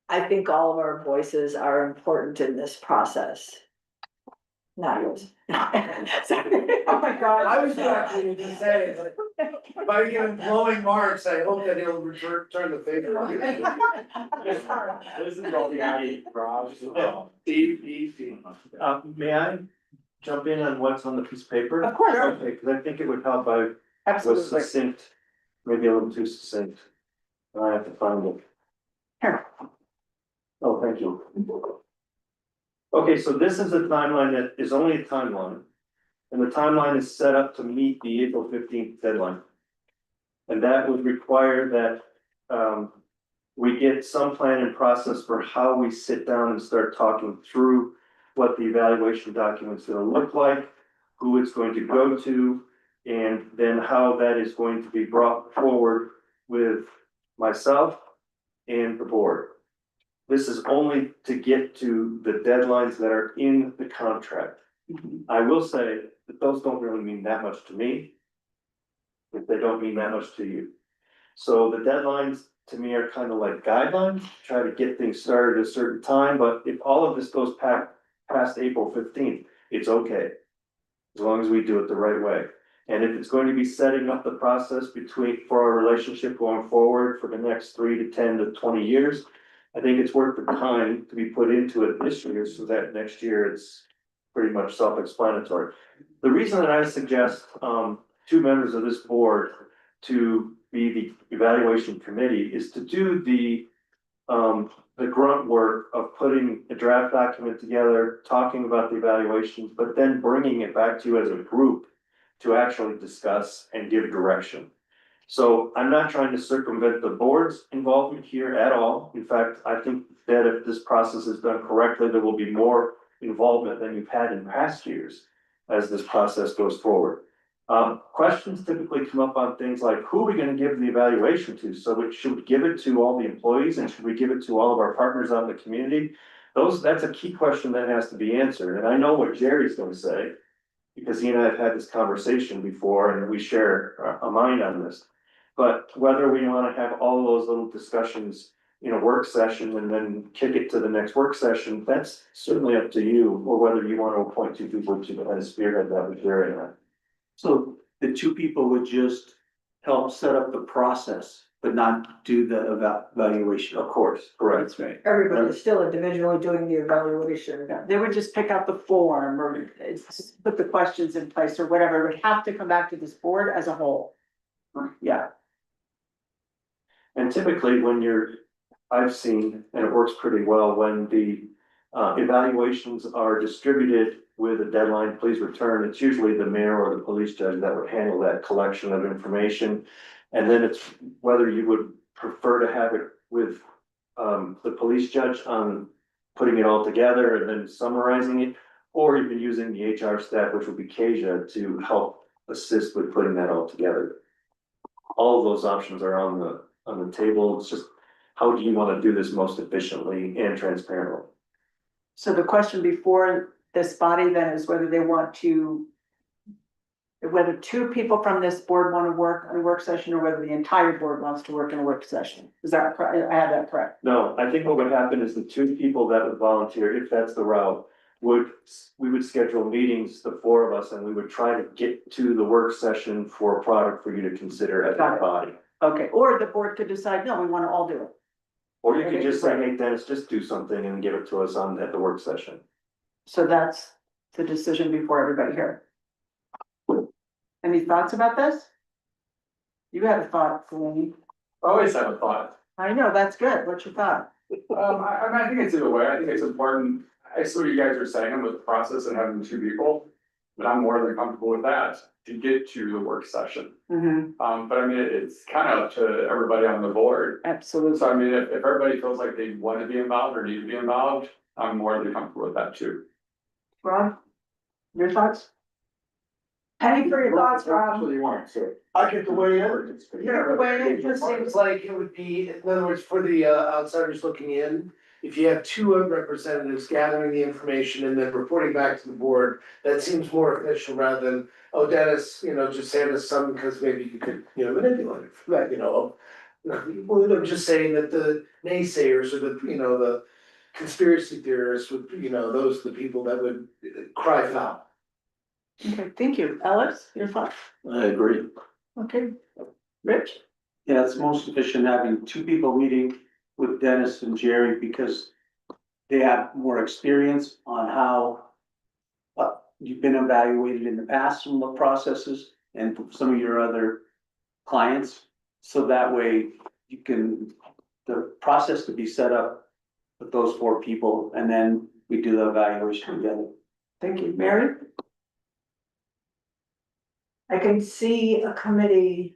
I think all of our voices are important in this process. Not yours. Sorry. Oh my God. I was actually gonna say, but if I give him glowing marks, I hope that he'll return the favor. This is all the may I jump in on what's on the piece of paper? Of course. Okay, because I think it would help. I was Absolutely. succinct, maybe a little too succinct. I have to find it. Here. Oh, thank you. Okay, so this is a timeline that is only a timeline. And the timeline is set up to meet the April 15th deadline. And that would require that we get some plan and process for how we sit down and start talking through what the evaluation document's gonna look like, who it's going to go to, and then how that is going to be brought forward with myself and the board. This is only to get to the deadlines that are in the contract. I will say that those don't really mean that much to me, if they don't mean that much to you. So the deadlines to me are kind of like guidelines, try to get things started at a certain time, but if all of this goes past April 15th, it's okay. As long as we do it the right way. And if it's going to be setting up the process for our relationship going forward for the next 3 to 10 to 20 years, I think it's worth the time to be put into it this year so that next year it's pretty much self-explanatory. The reason that I suggest 2 members of this board to be the evaluation committee is to do the grunt work of putting a draft document together, talking about the evaluations, but then bringing it back to you as a group to actually discuss and give direction. So I'm not trying to circumvent the board's involvement here at all. In fact, I think that if this process is done correctly, there will be more involvement than you've had in past years as this process goes forward. Questions typically come up on things like, who are we gonna give the evaluation to? So should we give it to all the employees and should we give it to all of our partners out in the community? That's a key question that has to be answered. And I know what Jerry's gonna say, because he and I have had this conversation before and we share a mind on this. But whether we wanna have all those little discussions in a work session and then kick it to the next work session, that's certainly up to you, or whether you want to appoint 2 people to kind of spearhead that with Jerry and I. So the 2 people would just help set up the process, but not do the evaluation. Of course, correct. That's right. Everybody's still individually doing the evaluation. They would just pick out the form or put the questions in place or whatever. It would have to come back to this board as a whole. Yeah. And typically when you're I've seen, and it works pretty well, when the evaluations are distributed with a deadline, please return, it's usually the mayor or the police judge that would handle that collection of information. And then it's whether you would prefer to have it with the police judge on putting it all together and then summarizing it, or even using the HR staff, which would be Kasia, to help assist with putting that all together. All of those options are on the table. It's just, how do you want to do this most efficiently and transparently? So the question before this body then is whether they want to, whether two people from this board want to work on a work session, or whether the entire board wants to work in a work session. Is that correct? I have that correct? No, I think what would happen is the two people that would volunteer, if that's the route, we would schedule meetings, the four of us, and we would try to get to the work session for a product for you to consider as Got a it. body. Okay, or the board could decide, no, we want to all do it. Or you could just say, hey, Dennis, just do something and give it to us at the work session. So that's the decision before everybody here. Any thoughts about this? You had a thought, Delaney. I always have a thought. I know, that's good. What's your thought? I think it's either way, I think it's important, I see what you guys are saying with the process and having two people. But I'm more than comfortable with that to get to the work session. Mm-hmm, But I mean, it's kind of up to everybody on the board. absolutely. So I mean, if everybody feels like they want to be involved or need to be involved, I'm more than comfortable with that too. Rob, your thoughts? Any further thoughts, Rob? That's what you want, so. I get the way in. You're the way in. It just seems like it would be, in other words, for the outsiders looking in, if you have two representatives gathering the information and then reporting back to the board, that seems more official rather than, oh, Dennis, just hand us some because maybe you could, manipulate it, right, well, I'm just saying that the naysayers or the conspiracy theorists would, those are the people that would cry foul. Okay, thank you. Alice, your thoughts? I agree. Okay. Rich? Yeah, it's most efficient having two people meeting with Dennis and Jerry because they have more experience on how you've been evaluated in the past from the processes and from some of your other clients. So that way you can, the process could be set up with those four people and then we do the evaluation together. Thank you. Mary? I can see a committee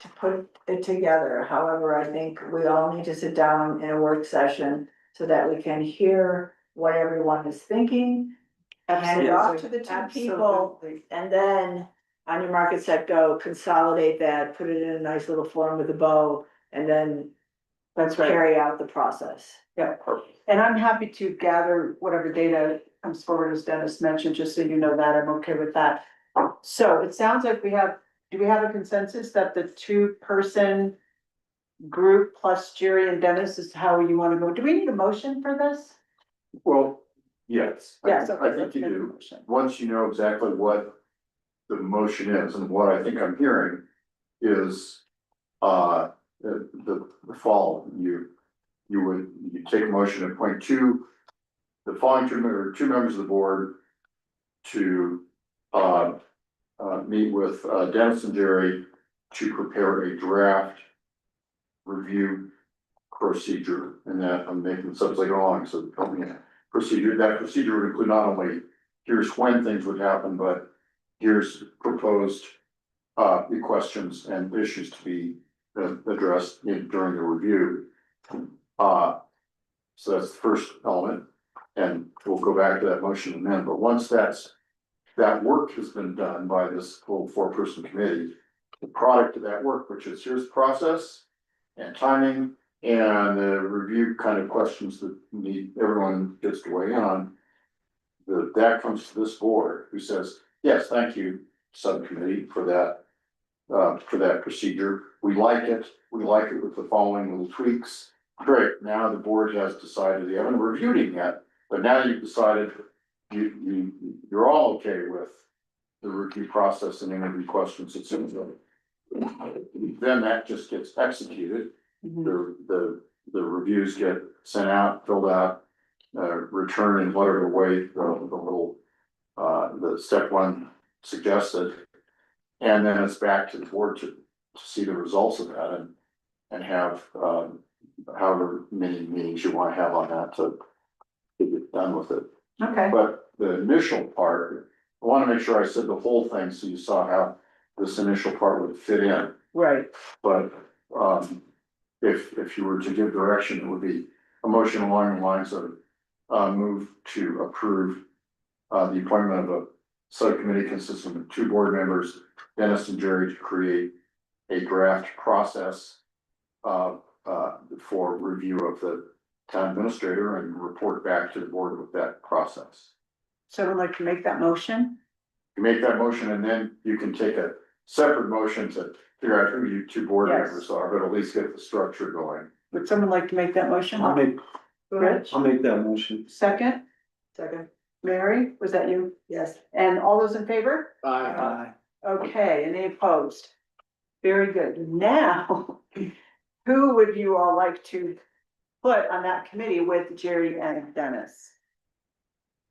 to put it together. However, I think we all need to sit down in a work session so that we can hear what everyone is thinking. Hand it off to the two people, Absolutely. and then on your market set go, consolidate that, put it in a nice little form with a bow, and then That's right. carry out the process. Yeah, and I'm happy to gather whatever data comes forward, as Dennis mentioned, just so you know that, I'm okay with that. So it sounds like do we have a consensus that the two-person group plus Jerry and Dennis is how you want to go? Do we need a motion for this? Well, yes. Yes, I okay. think let's you make a do. motion. Once you know exactly what the motion is, and what I think I'm hearing is, the following, you take a motion to appoint the following two members of the board to, meet with, Dennis and Jerry to prepare a draft review procedure, and that I'm making the subject along, so procedure, that procedure would include not only here's when things would happen, but here's proposed the questions and issues to be addressed during the review. So that's the first element, and we'll go back to that motion in a minute, but once that work has been done by this whole four-person committee, the product of that work, which is here's the process and timing and the review kind of questions that everyone gets to weigh in on. That comes to this board who says, yes, thank you, subcommittee, for that procedure. We like it with the following little tweaks. Great, now the board has decided, they haven't reviewed it yet, but now you've decided you're all okay with the review process and interview questions, et cetera. Then that just gets executed. The reviews get sent out, filled out, returned in whatever way the little, the step one suggested. And then it's back to the board to see the results of that and have, however many meetings you wanna have on that to get done with it. Okay, But the initial part, I wanna make sure I said the whole thing, so you saw how this initial part would fit in. right, But, if you were to give direction, it would be a motion along the lines of, move to approve, the appointment of a subcommittee consisting of 2 board members, Dennis and Jerry, to create a draft process, for review of the town administrator and report back to the board with that process. someone like to make that motion? You make that motion and then you can take a separate motion to figure out who you 2 board Yes. members are, but at least get the structure going. Would someone like to make that motion? I'll make, Rich, I'll make that motion. second, Second, Mary, was that you? yes. And all those in favor? Aye. Okay, any opposed? Very good. Now, who would you all like to put on that committee with Jerry and Dennis?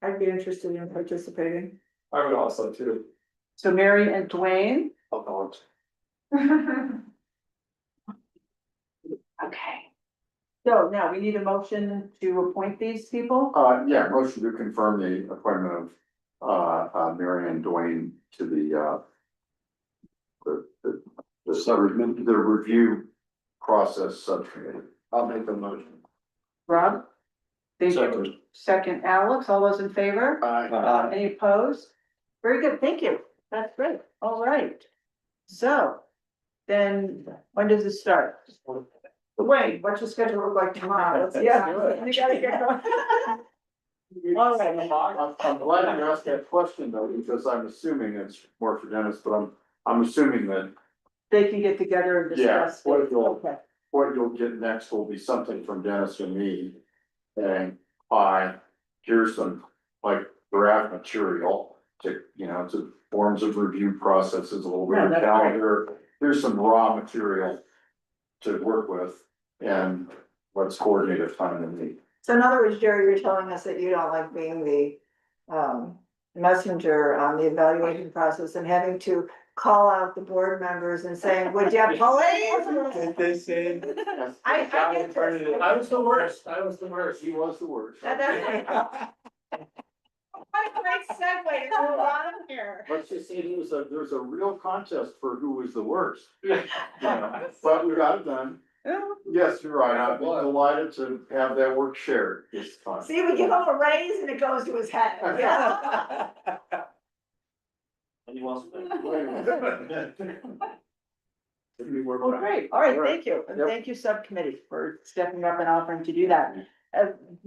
I'd be interested in participating. I would also too. So Mary and Dwayne? I'll call Okay. So now we need a motion to appoint these people? Yeah, motion to confirm the appointment of, Mary and Dwayne to the review process subcommittee. I'll make the motion. Rob? Thank you. Second. Second, Alex, all those in favor? Aye. Any opposed? Very good, thank you. That's great. All right. So then, when does it start? Wait, what's your schedule look like tomorrow? Let's Yeah. You gotta get going. All right. I'm glad you asked that question though, because I'm assuming it's more for Dennis, but I'm assuming that They can get together and Yeah, discuss. what you'll- Okay, what you'll get next will be something from Dennis and me. And here's some like draft material to, to forms of review processes, a little bit No, of that's great. calendar. Here's some raw material to work with and let's coordinate a time to meet. So in other words, Jerry, you're telling us that you don't like being the messenger on the evaluation process and having to call out the board members and saying, would you please? They say. I get this. I was the worst, I was the worst. He was the worst. What a great segue to move on here. Let's just say there's a real contest for who was the worst. But we got it done. Yes, you're right. I'd be delighted to have that work shared this time. See, we give him a raise and it goes to his head. Yeah. And he wants to. well, great. All right, thank you. And Yep. thank you, subcommittee, for stepping up and offering to do that.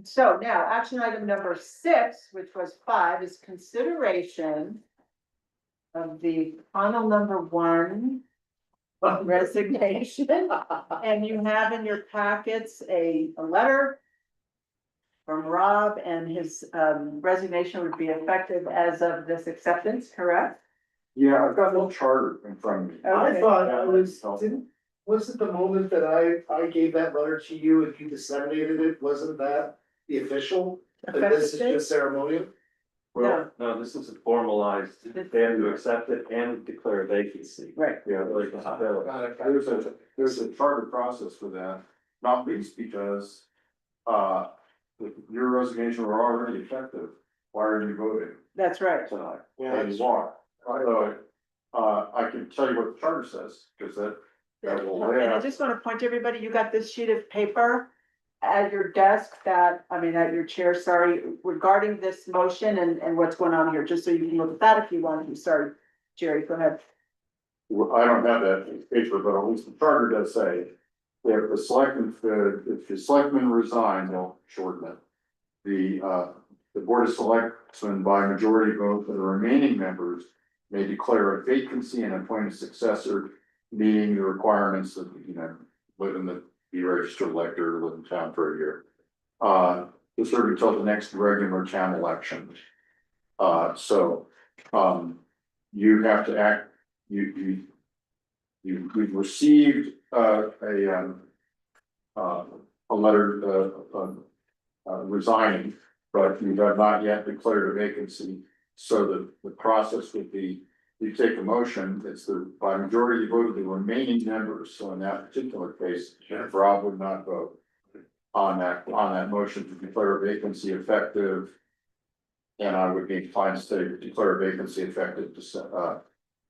So now, action item number 6, which was 5, is consideration of the final number 1 resignation. And you have in your packets a letter from Rob, and his resignation would be effective as of this acceptance, correct? Yeah, I've got no charter in front of me. Okay. I thought I was, wasn't the moment that I gave that letter to you and you disseminated it, wasn't that the official? And this is Effective date? just ceremonial? Well, no, this is formalized. They have to accept it and declare a vacancy. Right. Yeah, like, There's a charter process for that, not least because, your resignation were already effective. Why are you voting That's right. tonight? And you are. So, I can tell you what the charter says, because that will lay And I out. just want to point to everybody, you got this sheet of paper at your desk at your chair, sorry, regarding this motion and what's going on here, just so you can look at that if you want to. Sorry, Jerry, go ahead. Well, I don't have that paper, but at least the charter does say, if the selectmen resign, they'll shorten it. The board of selectmen by majority vote for the remaining members may declare a vacancy and appoint a successor, meeting the requirements of, live in the, be registered elector, live in town for a year. To serve until the next regular town election. You have to act, we've received, a letter, resigning, but you have not yet declared a vacancy. So the process would be you take a motion, it's by majority vote of the remaining members, so in that particular case, Rob would not vote. On that motion to declare a vacancy effective. And I would be inclined to declare a vacancy effective to,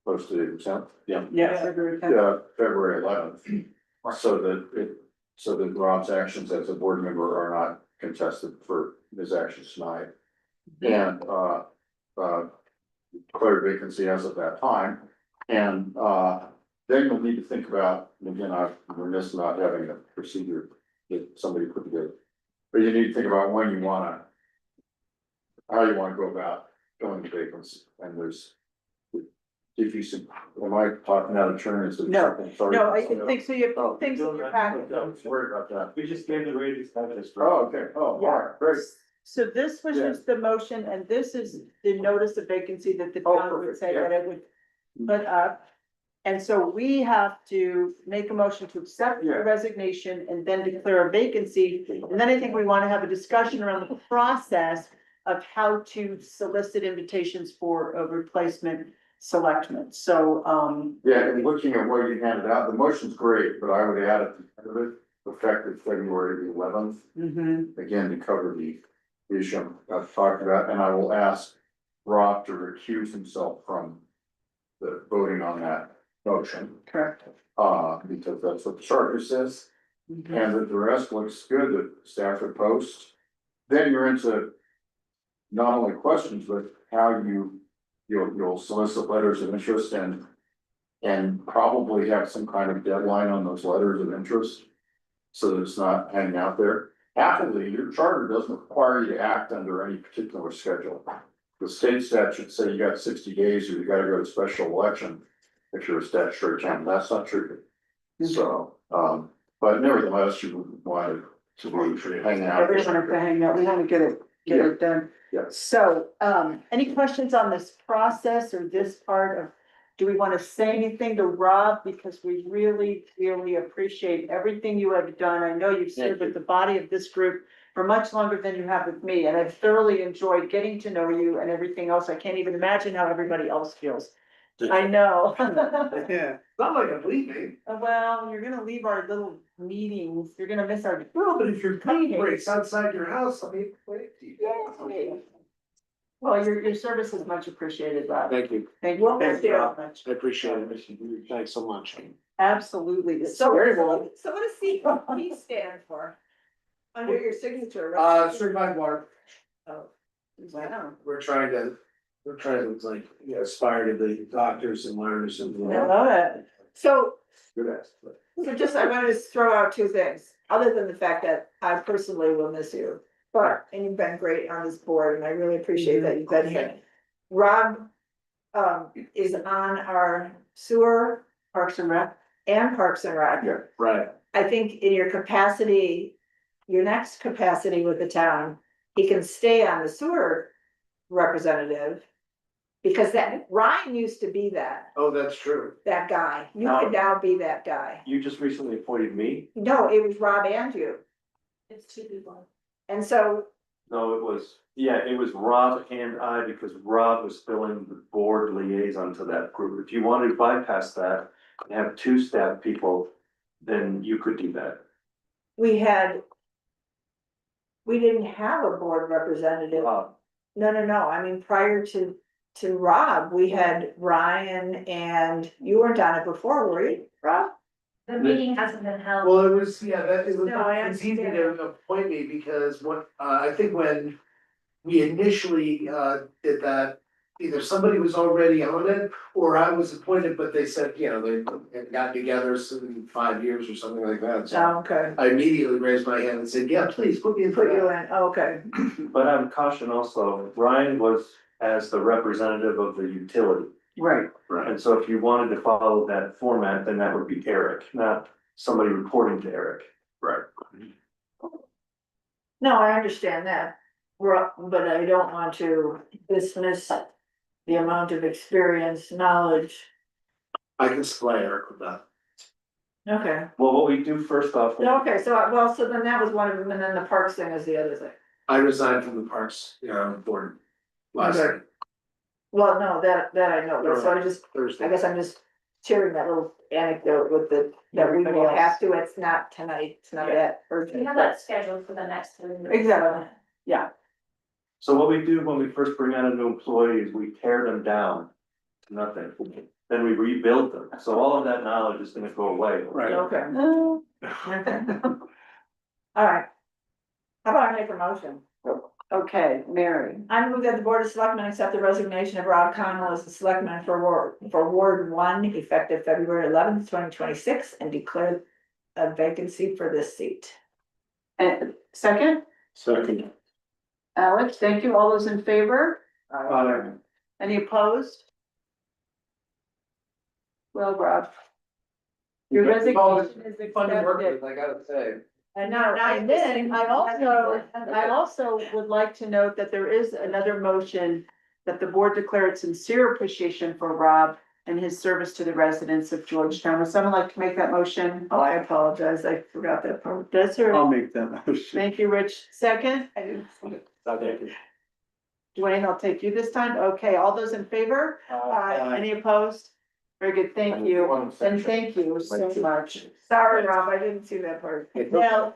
close to the 10th. Yeah, February 10th. February 11th. So that Rob's actions as a board member are not contested for his actions tonight. And, declare vacancy as of that time. And, then you'll need to think about, and again, I'm remiss not having a procedure that somebody put together. But you need to think about when you wanna, how you wanna go about filling the vacancy, and there's. If you said, am I talking out of turn? Is it- No, Sorry. No, I think so. You Oh, have things in your packet. Don't worry about that. We just gave the ratings. Oh, okay, oh, all right, great. So this was Yeah. just the motion, and this is the notice of vacancy that the Oh, town would perfect, say yeah. that it would put up. And so we have to make a motion to accept the Yeah. resignation and then declare a vacancy. And then I think we want to have a discussion around the process of how to solicit invitations for a replacement selectman. So, Yeah, and looking at what you handed out, the motion's great, but I would add it to it, effective February the 11th. Again, to cover the issue I've talked about, and I will ask Rob to recuse himself from the voting on that motion, correct. because that's what the charter says. And that the rest looks good, that staff would post. Then you're into not only questions, but how you'll solicit letters of interest and probably have some kind of deadline on those letters of interest. So that it's not hanging out there. Happily, your charter doesn't require you to act under any particular schedule. The state statute say you got 60 days or you gotta go to special election if you're a statutory town. That's not true. So, but nevertheless, you would want to hang out. Everyone to hang out. We want to get it done. Yeah. So, any questions on this process or this part of, do we want to say anything to Rob? Because we really, really appreciate everything you have done. I know you've served with the body of this group for much longer than you have with me, and I've thoroughly enjoyed getting to know you and everything else. I can't even imagine how everybody else feels. I know. Yeah, not like I'm leaving. Well, you're gonna leave our little meetings. You're gonna miss our. Well, but if your cut breaks outside your house, I mean, wait. Well, your service is much appreciated, Rob. Thank you. Thank you Thank very you. much. I appreciate it. Thanks so much. Absolutely. It's So, very so well. what does CPP stand for? Under your signature, right? Certified water, Wow. we're trying to, like, aspire to the doctors and learners and. I love it. So, Good ass, but- so just, I wanted to throw out two things, other than the fact that I personally will miss you. But, and you've been great on this board, and I really appreciate that you've been here. Rob, is on our sewer, Parks and Rec. and Parks and Rec. Yeah. Right. I think in your capacity, your next capacity with the town, he can stay on the sewer representative. Because that, Ryan used to be that Oh, that's true. guy. You No. could now be that guy. You just recently appointed me? No, it was Rob and you. It's two people. And so, No, it was Rob and I, because Rob was filling the board liaison to that group. If you wanted to bypass that and have two staff people, then you could do that. we didn't have a board representative. No, I mean, prior to Rob, we had Ryan, and you weren't on it before, were you, Rob? The meeting hasn't been held. Well, it was, it was, No, I it's easy understand. to appoint me because what, I think when we initially, did that, either somebody was already on it or I was appointed, but they said, they had gotten together in 5 years or something like that. So Oh, okay. I immediately raised my hand and said, yeah, please put me in for Put you that. in, okay. But I would caution also, Ryan was as the representative of the utility. Right. And so if you wanted to follow that format, then that would be Eric, not somebody reporting to Eric. Right. No, I understand that, but I don't want to dismiss the amount of experience, knowledge. I can supply Eric with that. Okay, Well, what we do first off. okay, so then that was one of them, and then the parks thing is the other thing. I resigned from the Parks, board last Okay. night. Well, no, that I know, but so I just, I Thursday. guess I'm just sharing that little anecdote with the, that we Everybody will else. have to, it's not tonight, it's not that We urgent. have that scheduled for the next 3 weeks. Exactly. So what we do when we first bring on a new employee is we tear them down to nothing. Then we rebuild them. So all of that knowledge is gonna go away. Right. Okay. Okay. All right. How about I make a motion? Okay, Mary, I move that the Board of Selectmen accept the resignation of Rob Connell as the selectman for Ward 1 effective February 11th, 2026, and declare a vacancy for this seat. and second, Second, Alex, thank you. All those in favor? Any opposed? Well, Rob. Your resignation is accepted. I gotta say. And now, And then I also would like to note that there is another motion that the board declare its sincere appreciation for Rob and his service to the residents of Georgetown. Would someone like to make that motion? Oh, I apologize, I forgot that part. That's her. I'll make that motion. Thank you, Rich. Second, Okay. Dwayne, I'll take you this time. Okay, all those in favor? Any opposed? Very good, thank you. And thank you so much. Sorry, Rob, I didn't see that part. Now,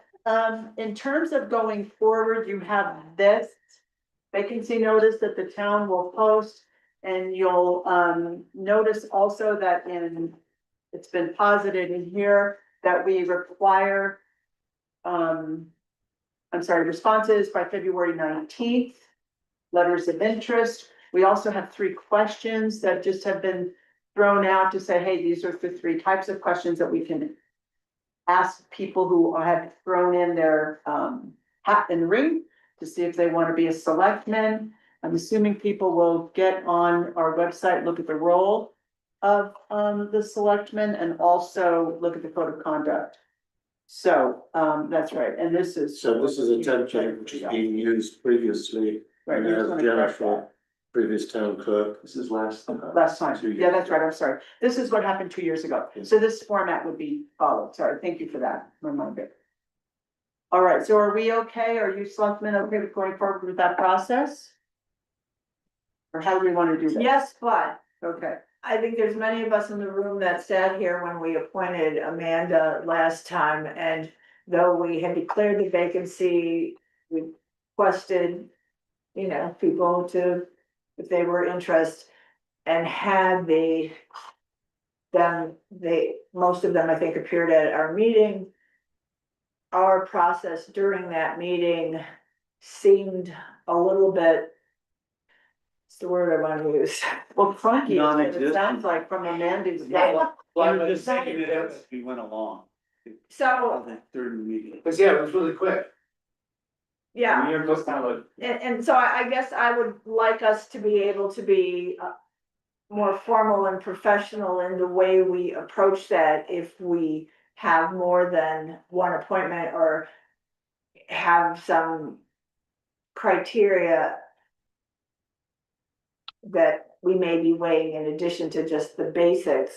in terms of going forward, you have this vacancy notice that the town will post. And you'll, notice also that it's been posited in here that we require, responses by February 19th, letters of interest. We also have 3 questions that just have been thrown out to say, hey, these are the 3 types of questions that we can ask people who have thrown in their hat and ring to see if they want to be a selectman. I'm assuming people will get on our website, look at the role of the selectmen and also look at the code of conduct. So that's right, and this is. so this is a template which has been used previously, Right, and you just as wanna correct Jennifer, previous town clerk. This is last. Last time, 2 years. yeah, that's right, I'm sorry. This is what happened 2 years ago. So this format would be followed. Sorry, thank you for that reminder. All right, so are we okay? Are you selectmen okay with going forward with that process? Or how do we want to do that? Yes, but Okay, I think there's many of us in the room that sat here when we appointed Amanda last time, and though we had declared the vacancy, we requested, you know, people to, if they were interested, and had most of them, I think, appeared at our meeting. Our process during that meeting seemed a little bit, what's the word I want to use? well, funky, is what it Non-existent. sounds like from Amanda's. Yeah. I'm just saying it as we went along. So, During the meeting. Cause yeah, it was really quick. yeah. You're just kind of like, And so I guess I would like us to be able to be more formal and professional in the way we approach that if we have more than one appointment or have some criteria that we may be weighing in addition to just the basics.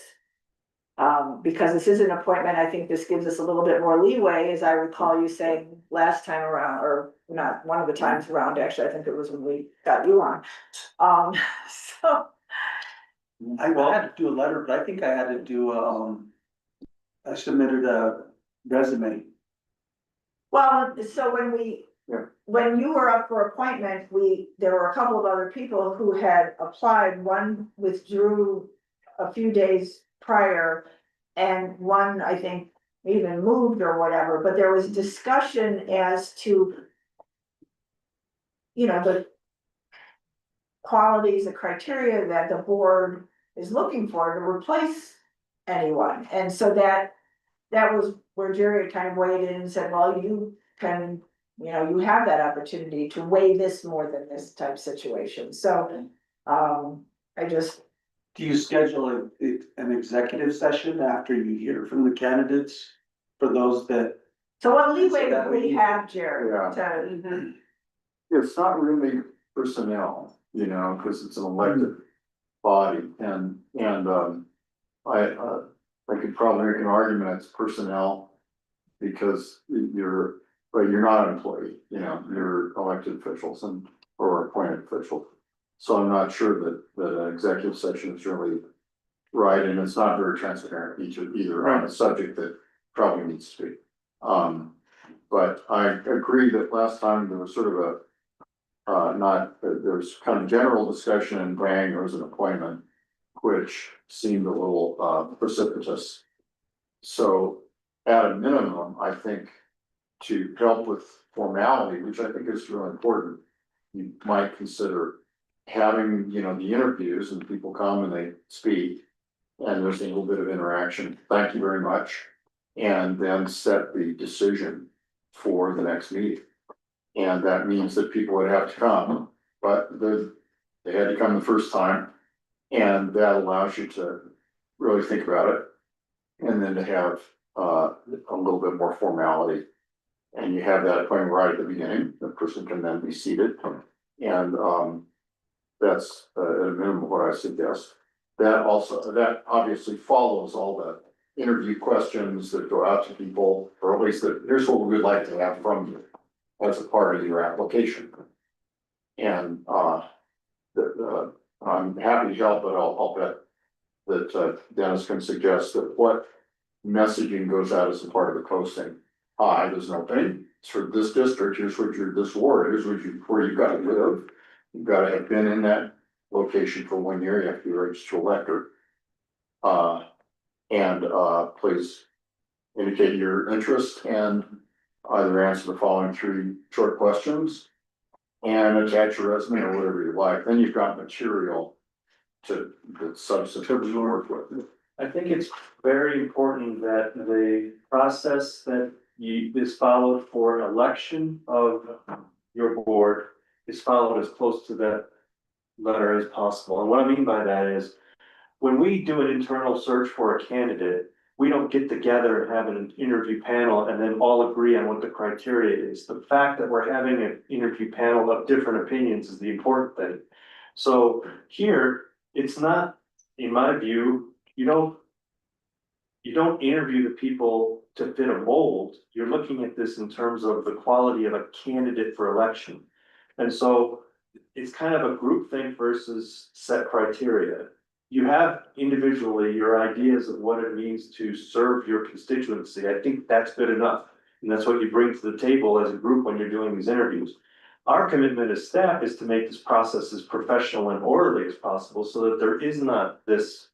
Because this is an appointment, I think this gives us a little bit more leeway, as I recall you saying last time around, or not one of the times around, actually, I think it was when we got you on. So, I had to do a letter, but I think I had to do, I submitted a resume. well, so Yeah. when you were up for appointment, there were a couple of other people who had applied, one withdrew a few days prior, and one, I think, even moved or whatever, but there was discussion as to, you know, the qualities, the criteria that the board is looking for to replace anyone, and so that was where Jerry kind of weighed in and said, well, you can, you know, you have that opportunity to weigh this more than this type situation, so, I just, Do you schedule an executive session after you hear from the candidates for those that? so what leeway So that do we way you- have, Jerry, Yeah. to, It's not really personnel, you know, because it's an elected body I could probably make an argument it's personnel. Because but you're not an employee, you know, you're elected officials or appointed officials. So I'm not sure that the executive session is really right, and it's not very transparent either on a subject that probably needs to be. But I agree that last time there was sort of a, there was kind of general discussion and bang, there was an appointment, which seemed a little precipitous. So at a minimum, I think to help with formality, which I think is really important, you might consider having, you know, the interviews and people come and they speak. And there's a little bit of interaction. Thank you very much. And then set the decision for the next meeting. And that means that people would have to come, but they had to come the first time. And that allows you to really think about it. And then to have a little bit more formality. And you have that appointment right at the beginning, the person can then be seated. And that's at a minimum what I suggest. That obviously follows all the interview questions that go out to people, or at least here's what we would like to have from you as a part of your application. And I'm happy to help, but I'll bet that Dennis can suggest that what messaging goes out as a part of the posting. Hi, there's an opening. It's for this district. Here's what this ward. Here's where you gotta live. You've gotta have been in that location for 1 year. You have to be a registered elector. Please indicate your interest and either answer the following 3 short questions and attach your resume or whatever you like. Then you've got material to the substantive to work with. I think it's very important that the process that is followed for election of your board is followed as close to that letter as possible. And what I mean by that is, when we do an internal search for a candidate, we don't get together and have an interview panel and then all agree on what the criteria is. The fact that we're having an interview panel of different opinions is the important thing. So here, it's not, in my view, you don't interview the people to fit a mold. You're looking at this in terms of the quality of a candidate for election. And so it's kind of a group thing versus set criteria. You have individually your ideas of what it means to serve your constituency. I think that's good enough. And that's what you bring to the table as a group when you're doing these interviews. Our commitment as staff is to make this process as professional and orderly as possible so that there is not this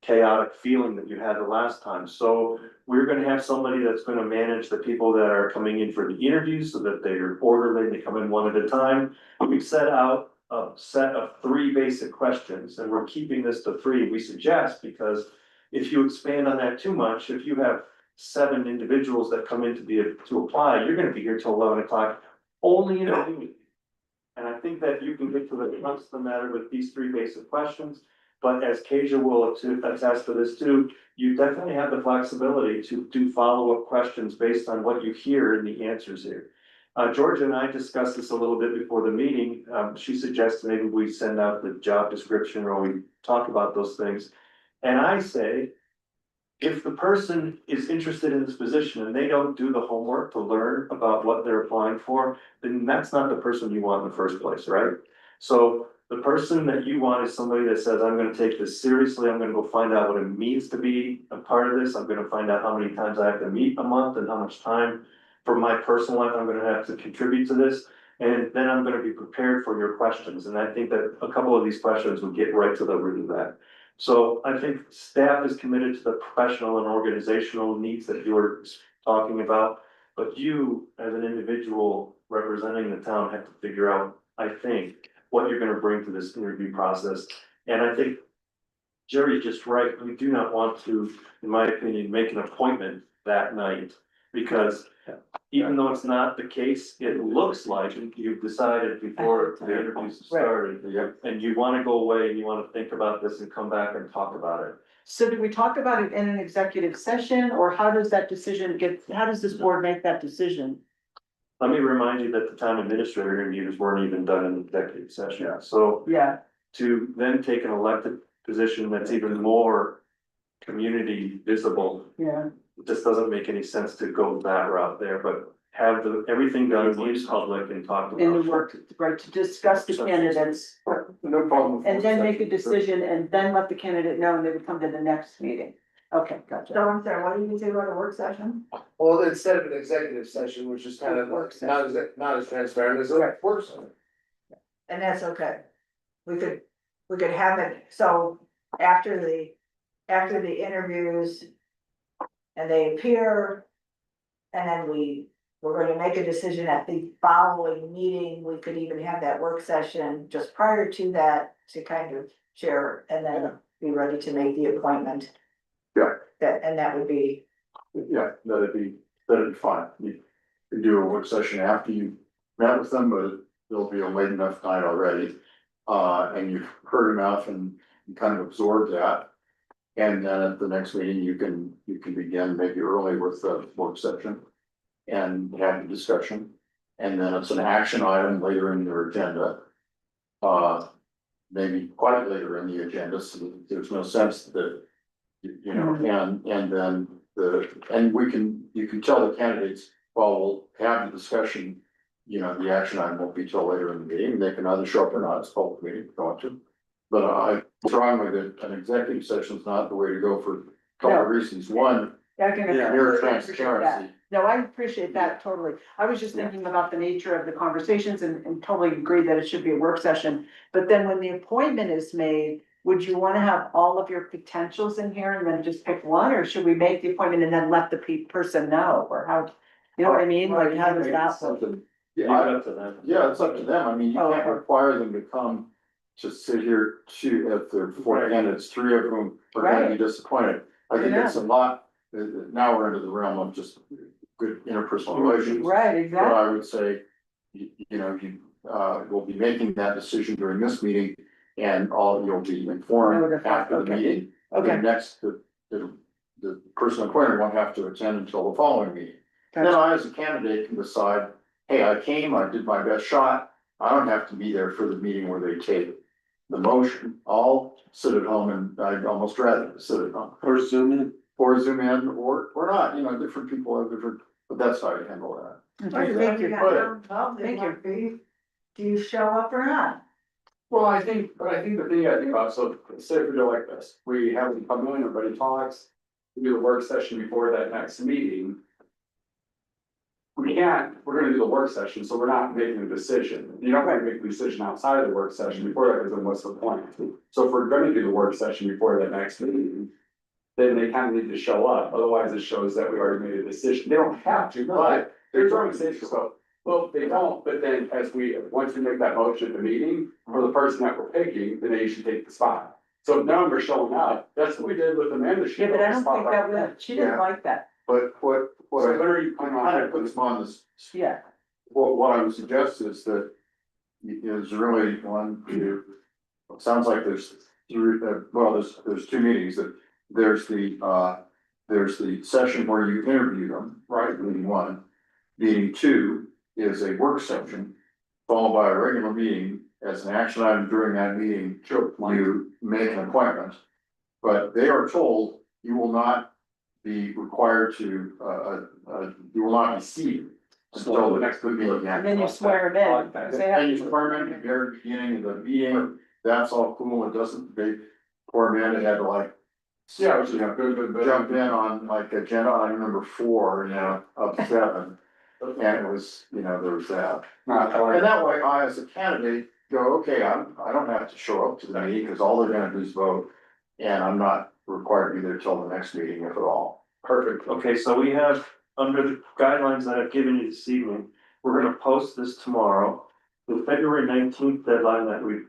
chaotic feeling that you had the last time. So we're gonna have somebody that's gonna manage the people that are coming in for the interviews so that they're orderly, they come in one at a time. We've set out a set of 3 basic questions, and we're keeping this to 3, we suggest, because if you expand on that too much, if you have 7 individuals that come in to apply, you're gonna be here till 11 o'clock, only interviewing. And I think that you can get to the crux of the matter with these 3 basic questions. But as Kasia will attest to this too, you definitely have the flexibility to do follow-up questions based on what you hear in the answers here. Georgia and I discussed this a little bit before the meeting. She suggested maybe we send out the job description or we talk about those things. And I say, if the person is interested in this position and they don't do the homework to learn about what they're applying for, then that's not the person you want in the first place, right? So the person that you want is somebody that says, I'm gonna take this seriously, I'm gonna go find out what it means to be a part of this, I'm gonna find out how many times I have to meet a month and how much time from my personal life I'm gonna have to contribute to this, and then I'm gonna be prepared for your questions, and I think that a couple of these questions would get right to the root of that. So I think staff is committed to the professional and organizational needs that you're talking about, but you, as an individual representing the town, have to figure out, I think, what you're gonna bring to this interview process. And I think Jerry's just right, we do not want to, in my opinion, make an appointment that night. Because even though it's not the case, it looks like you've decided before the interviews started. And you wanna go away and you wanna think about this and come back and talk about it. So do we talk about it in an executive session, or how does that decision how does this board make that decision? Let me remind you that the town administrator interviews weren't even done in executive session, so Yeah, to then take an elected position that's even more community visible, yeah. it just doesn't make any sense to go that route there, but have everything done in public and talk about. in the work, right, to discuss the candidates. No problem. And then make a decision and then let the candidate know and they would come to the next meeting. Okay, So gotcha. I'm sorry, what do you say about a work session? Well, instead of an executive session, which is kind of Work not as transparent as a work session. And that's okay. We could have it, so after the interviews. And they appear. And then we're going to make a decision at the following meeting, we could even have that work session just prior to that to kind of share and then be ready to make the appointment. Yeah. That would be, Yeah, that'd be fine. You could do a work session after you met with them, but there'll be a late enough night already. And you've heard enough and you kind of absorb that. And then at the next meeting, you can begin maybe early with the work session. And have the discussion. And then it's an action item later in your agenda. Maybe quite later in the agenda, so there's no sense that. You know, and then you can tell the candidates, well, we'll have the discussion. You know, the action item won't be till later in the meeting, they can either show up or not, it's a public meeting if they want to. But I strongly that an executive session is not the way to go for a couple of reasons, one, I can mere appreciate that. transparency. No, I appreciate that totally. I was just thinking about the nature of the conversations and totally agree that it should be a work session. But then when the appointment is made, would you want to have all of your potentials in here and then just pick one? Or should we make the appointment and then let the person know? Or how, you know what I mean? Like, how does that work? Leave it up to them. Yeah, it's up to them, I mean, you can't require them to come to sit here if there are four candidates, three of whom are gonna be disappointed. I think it's a lot, now we're into the realm of just good interpersonal relations. Right, But exactly. I would say, you will be making that decision during this meeting. And you'll be informed Notified, after the okay. meeting. Okay. The person appointed won't have to attend until the following meeting. Then I, as a candidate, can decide, hey, I came, I did my best shot. I don't have to be there for the meeting where they take the motion. I'll sit at home and I'd almost rather sit at home. Or Zoom in. Or Zoom in or not, different people have different, but that's how you handle that. Okay, thank you. Thank you. Do you show up or not? Well, I think the thing I think about, so say if we do like this, we have them come in, everybody talks, we do the work session before that next meeting. We're gonna do the work session, so we're not making a decision. You don't want to make the decision outside of the work session before that, because then what's the point? So if we're gonna do the work session before that next meeting, then they kind of need to show up, otherwise it shows that we already made a decision. They don't have to, but there's organizations, so. Well, they don't, but then once we make that motion at the meeting, for the person that we're picking, then they should take the spot. So if none of them are showing up, that's what we did with Amanda. She Yeah, but I took the don't spot think right that would, she didn't like that. But what So I what are you? kind of puts them on this. Yeah. What I would suggest is that is really it sounds like there's three, there's two meetings that there's the session where you interview them, right, meeting one. Meeting two is a work session followed by a regular meeting. As an action item during that meeting, you make an appointment. But they are told you will not be required to, you will not be seated until the next meeting. And then you swear them in. And you swear them in at the very beginning of the meeting, that's all cool, it doesn't, poor Amanda had to like. Yeah, which is good. Jump in on like agenda item number 4, of 7. And it was, there was that. And that way, I, as a candidate, go, okay, I don't have to show up to the meeting, because all they're gonna do is vote. And I'm not required to be there till the next meeting, if at all. Perfect. Okay, so we have, under the guidelines that I've given you this evening, we're gonna post this tomorrow. The February 19th deadline that we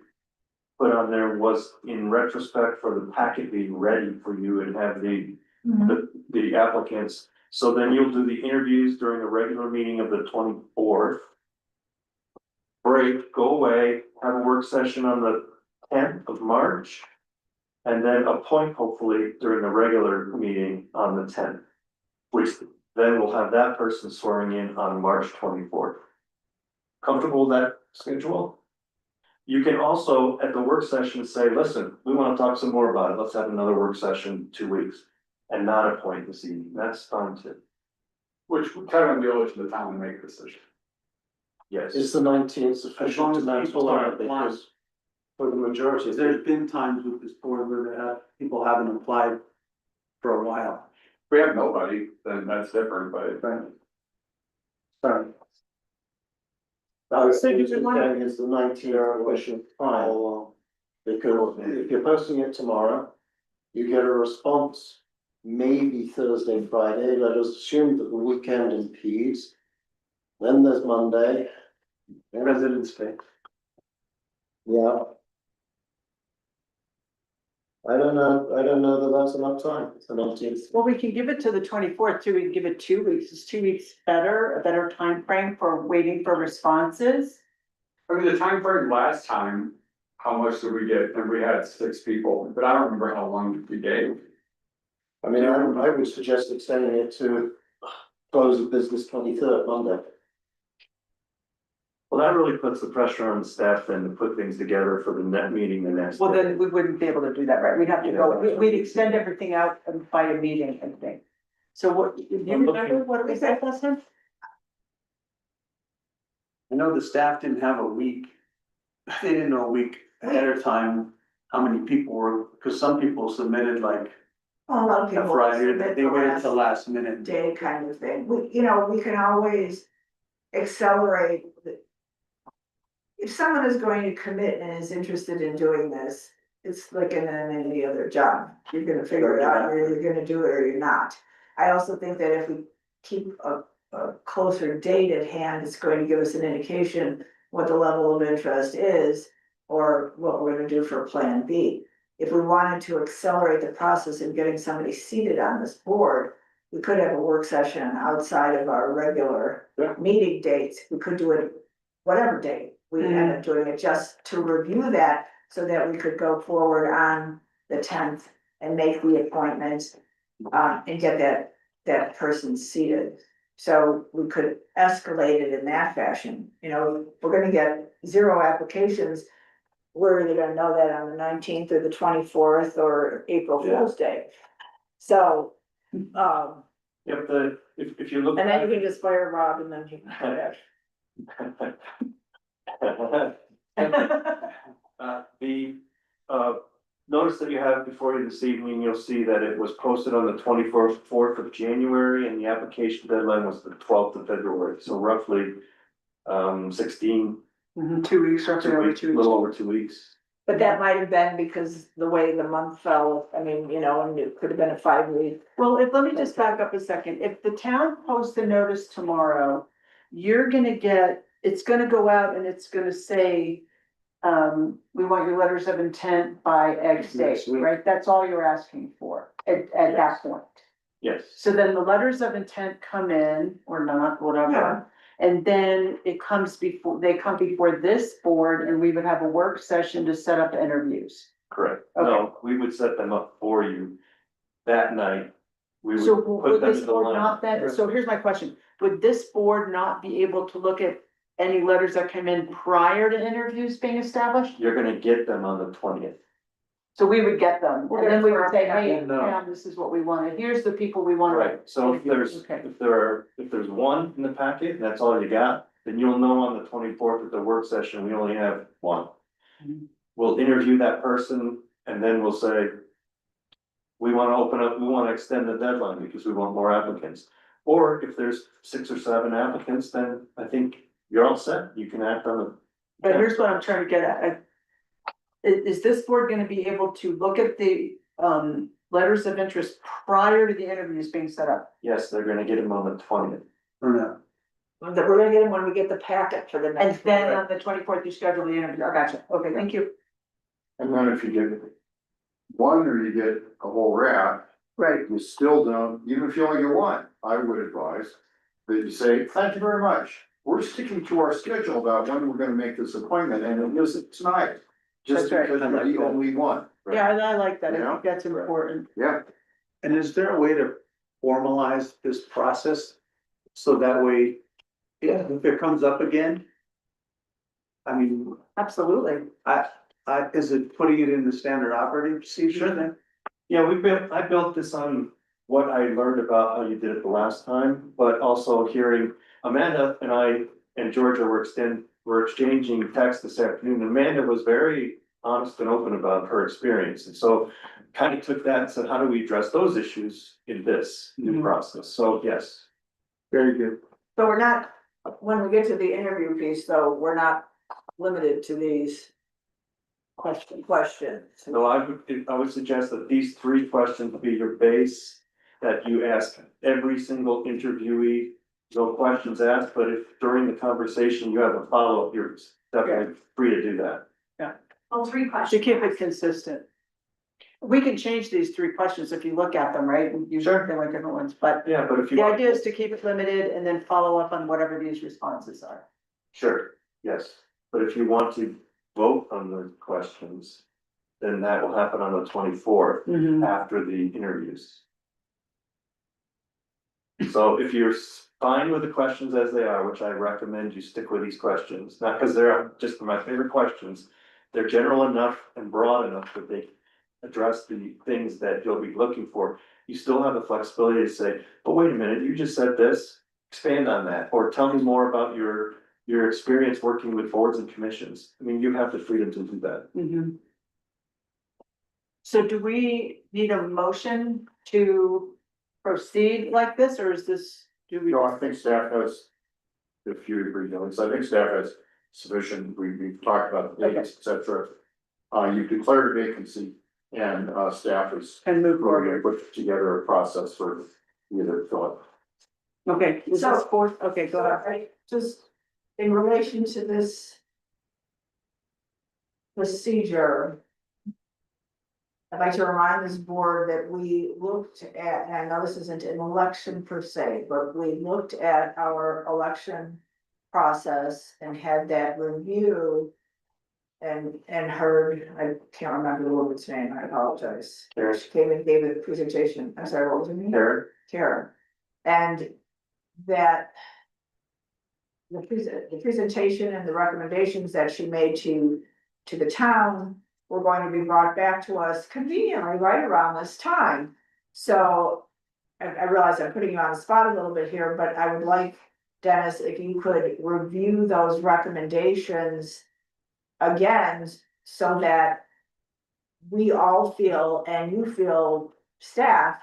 put on there was in retrospect for the packet being ready for you and have the applicants. So then you'll do the interviews during the regular meeting of the 24th. Break, go away, have a work session on the 10th of March. And then appoint hopefully during the regular meeting on the 10th. Which then we'll have that person swearing in on March 24th. Comfortable with that schedule? You can also, at the work session, say, listen, we want to talk some more about it. Let's have another work session in 2 weeks. And not appoint this evening. That's fine too. Which kind of be to the town to make a decision. Yes. Is the 19th As sufficient long to as manage people are because for the majority of There's been times with this board where they have, people haven't applied for a while. If we have nobody, then that's different, but Right. Sorry. I was So do you saying want- is the 19th sufficient time, because if you're posting it tomorrow, you get a response maybe Thursday, Friday, let us assume that the weekend impedes. Then there's Monday, President's Day. yeah. I don't know that that's enough time, it's the 19th. Well, we can give it to the 24th too. We can give it 2 weeks. Is 2 weeks better, a better time frame for waiting for responses? I mean, the time frame last time, how much did we get? And we had 6 people, but I don't remember how long we gave. I mean, I would suggest extending it to close of business 23rd Monday. Well, that really puts the pressure on the staff then to put things together for the net meeting the next. Well, day. then we wouldn't be able to do that, right? We'd have to go, we'd extend everything out by a meeting, I think. So what, do you remember what we said last time? I know the staff didn't have a week, they didn't know a week ahead of time how many people were, because some people submitted like A lot of a people. Friday, submit they the waited last till last minute. Day kind of thing, we can always accelerate the. If someone is going to commit and is interested in doing this, it's like in any other job, you're gonna figure it out, you're either gonna do it or you're not. I also think that if we keep a closer date at hand, it's going to give us an indication what the level of interest is, or what we're gonna do for Plan B. If we wanted to accelerate the process of getting somebody seated on this board, we could have a work session outside of our regular meeting dates. We could do it whatever date. We end up doing it just to review that so that we could go forward on the 10th and make the appointment and get that person seated. So we could escalate it in that fashion. You know, if we're gonna get 0 applications, we're either gonna know that on the 19th or the 24th or April Fool's Day. So, If you look. and then you can just fire Rob and then you can come back. The notice that you have before you this evening, you'll see that it was posted on the 24th of January and the application deadline was the 12th of February, so roughly 16. 2 weeks, roughly over 2 weeks. Little over 2 weeks. But that might have been because the way the month fell, I mean, you know, and it could have been a 5-week. Well, let me just back up a second. If the town posts a notice tomorrow, you're gonna get, it's gonna go out and it's gonna say, we want your letters of intent by X date, Next week. right? That's all you're asking for at that point. Yes. So then the letters of intent come in or not, whatever. And then it comes before, they come before this board and we would have a work session to set up interviews. Correct. Okay. No, we would set them up for you that night. We So would put would them this in the board line. not then, so here's my question, would this board not be able to look at any letters that come in prior to interviews being established? You're gonna get them on the 20th. So we would get them, and then we would say, hey, No. Pam, this is what we wanted, here's the people we want. Right, so if Okay. there's one in the packet and that's all you got, then you'll know on the 24th at the work session, we only have one. Mhm. We'll interview that person and then we'll say, we wanna open up, we wanna extend the deadline because we want more applicants. Or if there's 6 or 7 applicants, then I think you're all set, you can act on it. But here's what I'm trying to get at. Is this board gonna be able to look at the letters of interest prior to the interviews being set up? Yes, they're gonna get them on the 20th. Or no. That we're gonna get them when we get the packet for the And next. then on the 24th, you schedule the interview, I gotcha, okay, thank you. And then if you get one or you get a whole raft, Right. you still don't, even if you only get one, I would advise that you say, thank you very much. We're sticking to our schedule about when we're gonna make this appointment and it isn't tonight. Just That's right. because you're the only one. Yeah, I like that, I Yeah. think that's important. Yeah, And is there a way to formalize this process? So that way, if it comes up again? I mean, Absolutely. is it putting it in the standard operating procedure then? Yeah, I built this on what I learned about how you did it the last time, but also hearing Amanda and I and Georgia were exchanging texts this afternoon. Amanda was very honest and open about her experience, and so kind of took that and said, how do we address those issues in this new process? So, yes. Very good. So we're not, when we get to the interview piece, though, we're not limited to these questions. So I would suggest that these 3 questions be your base, that you ask every single interviewee, no questions asked, but if during the conversation you have a follow-up, you're definitely free to do that. Well, 3 To questions. keep it consistent. We can change these 3 questions if you look at them, right? You Sure. them like different ones, but Yeah, but if you. the idea is to keep it limited and then follow up on whatever these responses are. Sure, yes, but if you want to vote on the questions, then that will happen on the 24th after the interviews. So if you're fine with the questions as they are, which I recommend you stick with these questions, not because they're just my favorite questions. They're general enough and broad enough that they address the things that you'll be looking for. You still have the flexibility to say, but wait a minute, you just said this, expand on that, or tell me more about your experience working with boards and commissions. I mean, you have the freedom to do that. So do we need a motion to proceed like this, or is this, do we? No, I think staff has, if you agree, so I think staff has sufficient, we've talked about the dates, et cetera. You declared a vacancy and, staff is And move going to forward. put together a process for either fill it. Okay, is So- this fourth? Okay, go ahead. Right, just in relation to this procedure, I'd like to remind this board that we looked at, and I know this isn't an election per se, but we looked at our election process and had that review and heard, I can't remember the woman's name, I apologize. Karen. She came and gave a presentation, I'm sorry, what was her name? Karen? Karen. And that the presentation and the recommendations that she made to the town were going to be brought back to us conveniently right around this time. So I realize I'm putting you on the spot a little bit here, but I would like, Dennis, if you could review those recommendations again, so that we all feel, and you feel, staff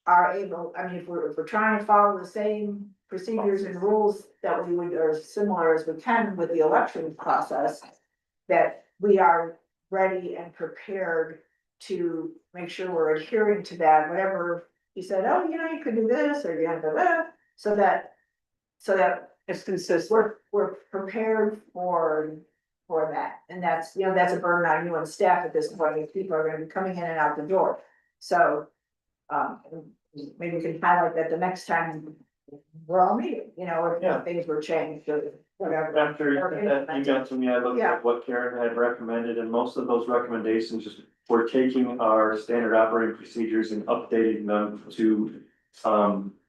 are able, I mean, if we're trying to follow the same procedures and rules that we would, or similar as we can with the election process, that we are ready and prepared to make sure we're adhering to that, whatever you said, oh, you know, you could do this, or you have to that, so that It's consistent. we're prepared for that, and that's, you know, that's a burden on you and staff at this point, if people are gonna be coming in and out the door. So, maybe we can highlight that the next time we're all meeting, you know, Yeah. if things were changed or whatever. After that email to me, I looked Yeah. at what Karen had recommended, and most of those recommendations just were taking our standard operating procedures and updating them to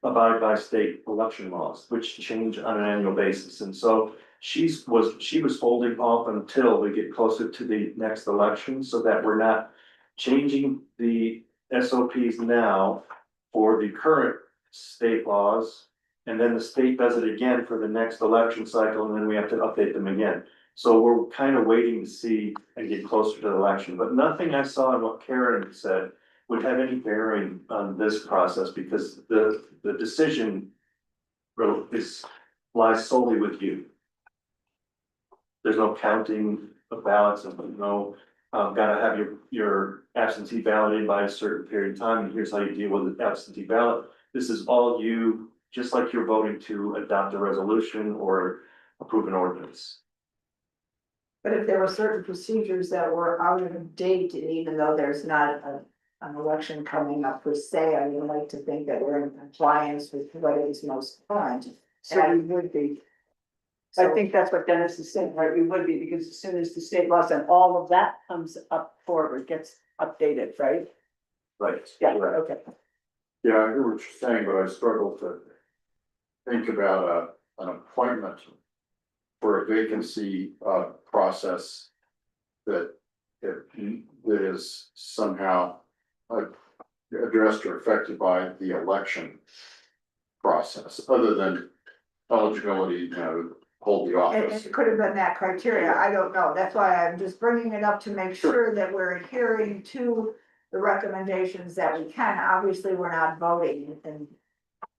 abide by state election laws, which change on an annual basis. And so she was holding off until we get closer to the next election, so that we're not changing the SOPs now for the current state laws. And then the state does it again for the next election cycle, and then we have to update them again. So we're kind of waiting to see and get closer to the election, but nothing I saw in what Karen said would have any bearing on this process, because the decision lies solely with you. There's no counting of ballots, and no, gotta have your absentee ballot in by a certain period of time, and here's how you deal with the absentee ballot. This is all you, just like you're voting to adopt a resolution or approve an ordinance. But if there were certain procedures that were out of date, and even though there's not an election coming up per se, I would like to think that we're in compliance with what is most current. So we would be. I think that's what Dennis is saying, right? We would be, because as soon as the state laws and all of that comes up forward, gets updated, right? Right. Yeah, Right. okay. Yeah, I hear what you're saying, but I struggle to think about an appointment for a vacancy, process that is somehow, addressed or affected by the election process, other than eligibility, to hold the And office. it could have been that criteria, I don't know, that's why I'm just bringing it up to make sure that we're adhering to the recommendations that we can, obviously, we're not voting, and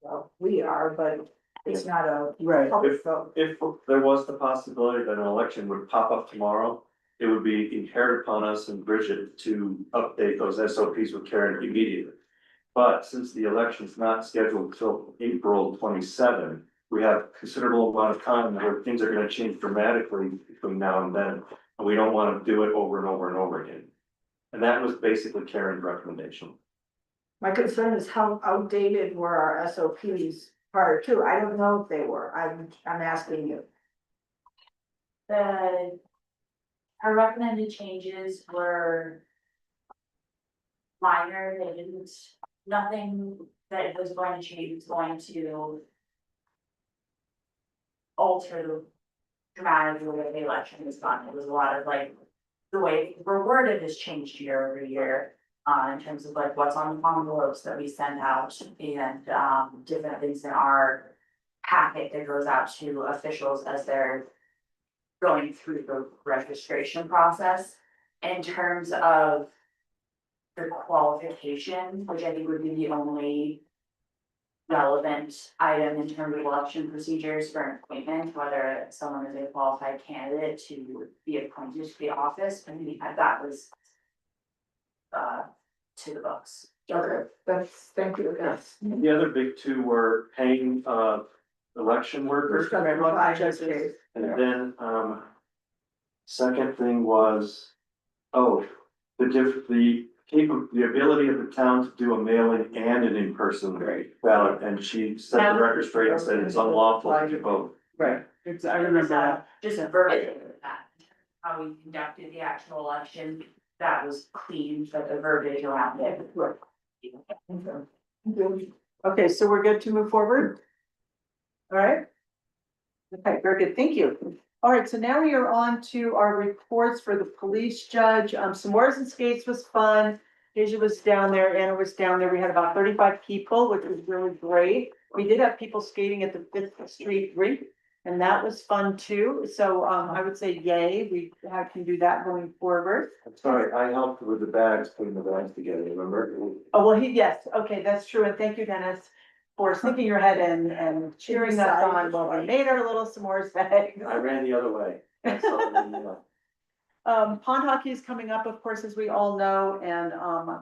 well, we are, but it's not a Right. public vote. If there was the possibility that an election would pop up tomorrow, it would be inherent upon us and Bridget to update those SOPs with Karen immediately. But since the election's not scheduled until April 27, we have considerable amount of time where things are gonna change dramatically between now and then. And we don't wanna do it over and over and over again. And that was basically Karen's recommendation. My concern is how outdated were our SOPs prior to, I don't know if they were, I'm asking you. Our recommended changes were minor, they didn't, nothing that was going to change was going to alter the dramatically the way the election was done. It was a lot of like, the way we're worded has changed year over year. In terms of like what's on the envelopes that we send out and different things in our packet that goes out to officials as they're going through the registration process. In terms of the qualification, which I think would be the only relevant item in terms of election procedures for an appointment, whether someone is a qualified candidate to be appointed to the office, and that was to the books. Okay, thank you, yes. The other big two were paying election workers. And then, second thing was, the ability of the town to do a mail-in and an in-person ballot, and she set the record straight and said it's unlawful to vote. Right, I remember that. Just a version of that, how we conducted the actual election, that was clean, but the verbiage around it. Okay, so we're good to move forward? All right. Okay, very good, thank you. All right, so now we are on to our reports for the police judge. S'mores and Skates was fun. Asia was down there, Anna was down there. We had about 35 people, which was really great. We did have people skating at the Fifth Street rink, and that was fun too. So I would say yay, we can do that going forward. I'm sorry, I helped with the bags, putting the bags together, remember? Oh, well, yes, okay, that's true, and thank you, Dennis, for sticking your head in and cheering us on while we made our little s'mores bags. I ran the other way. That's something, Pond hockey is coming up, of course, as we all know, and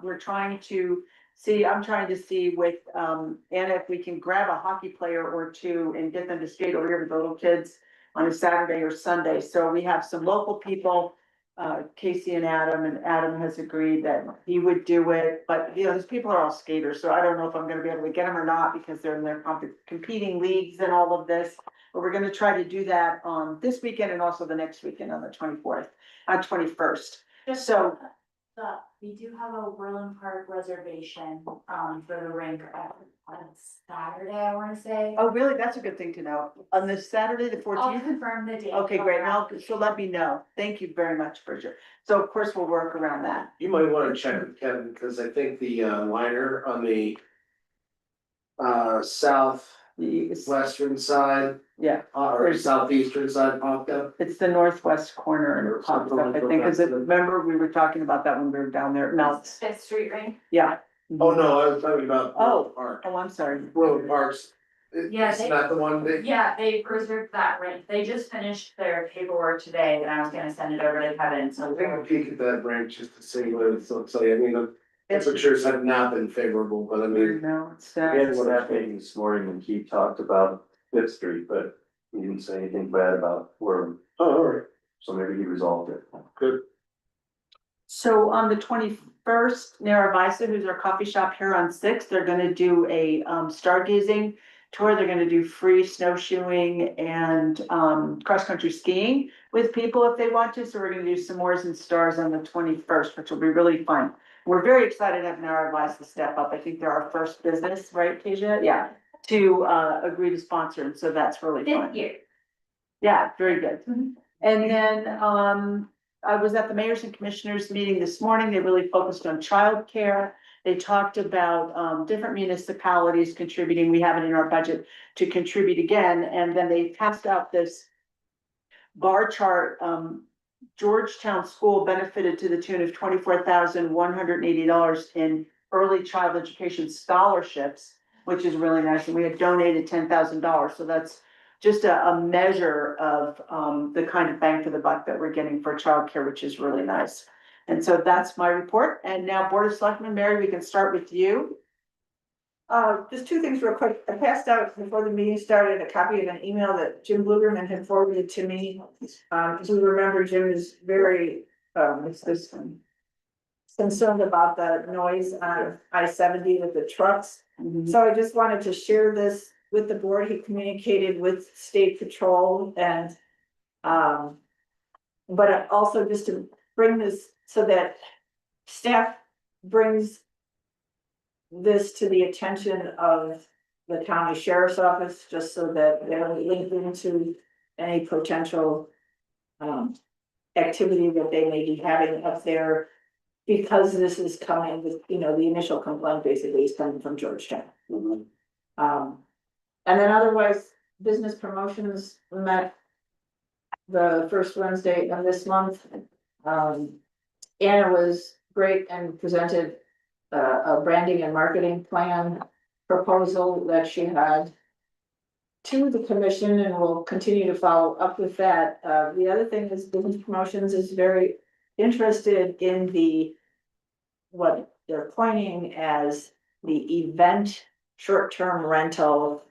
we're trying to see, I'm trying to see with Anna if we can grab a hockey player or two and get them to skate over here with the little kids on a Saturday or Sunday. So we have some local people, Casey and Adam has agreed that he would do it, but you know, these people are all skaters, so I don't know if I'm gonna be able to get them or not because they're in their competing leagues and all of this. But we're gonna try to do that on this weekend and also the next weekend on the 24th, 21st. So We do have a Whirling Park reservation, for the rink on Saturday, I wanna say. oh, really? That's a good thing to know. On this Saturday, the I'll 14th? confirm the date. Okay, great. Now, so let me know. Thank you very much, Bridget. So of course, we'll work around that. You might wanna check with Kevin, because I think the liner on the southwestern side, Yeah, or southeastern side popped up. it's the northwest corner and it pops up, I think, because remember, we were talking about that when we were down there. No, Fifth Street rink. yeah. Oh, no, I was talking about Roland Park. Oh, I'm sorry. Roland Parks. Yeah, Isn't that the one that? Yeah, they reserved that rink. They just finished their paperwork today and I was gonna send it over to Kevin, so. Take a peek at that branch just to see what it looks like. I mean, the temperatures have not been favorable, but I mean. No, it's We had one that meeting this morning and he talked about Fifth Street, but he didn't say anything bad about where, Oh, all right. so maybe he resolved it. Good. So on the 21st, Narravisa, who's our coffee shop here on Sixth, they're gonna do a stargazing tour. They're gonna do free snowshoeing and cross-country skiing with people if they want to. So we're gonna do s'mores and stars on the 21st, which will be really fun. We're very excited to have Narravisa step up. I think they're our first business, right, Kasia? Yeah, to agree to sponsor, and so that's really fun. Fifth year. Yeah, very good. And then, I was at the mayors and commissioners meeting this morning. They really focused on childcare. they talked about, different municipalities contributing, we have it in our budget to contribute again, and then they passed out this bar chart, Georgetown School benefited to the tune of $24,180 in early child education scholarships, which is really nice, and we had donated $10,000, so that's just a measure of, the kind of bang for the buck that we're getting for childcare, which is really nice. And so that's my report, and now Board of Selectmen, Mary, we can start with you. Just two things real quick. I passed out before the meeting started a copy of an email that Jim Blugerman had forwarded to me. As we remember, Jim is very, it's this one. Concerned about the noise on I-70 with the trucks. So I just wanted to share this with the board. He communicated with State Patrol and, but also just to bring this so that staff brings this to the attention of the county sheriff's office, just so that they're linked into any potential activity that they may be having up there. Because this is coming with, you know, the initial complaint basically is coming from Georgetown. And then otherwise, business promotions met the first Wednesday of this month. Anna was great and presented a branding and marketing plan proposal that she had to the commission, and will continue to follow up with that. The other thing is business promotions is very interested in what they're coining as the event short-term rental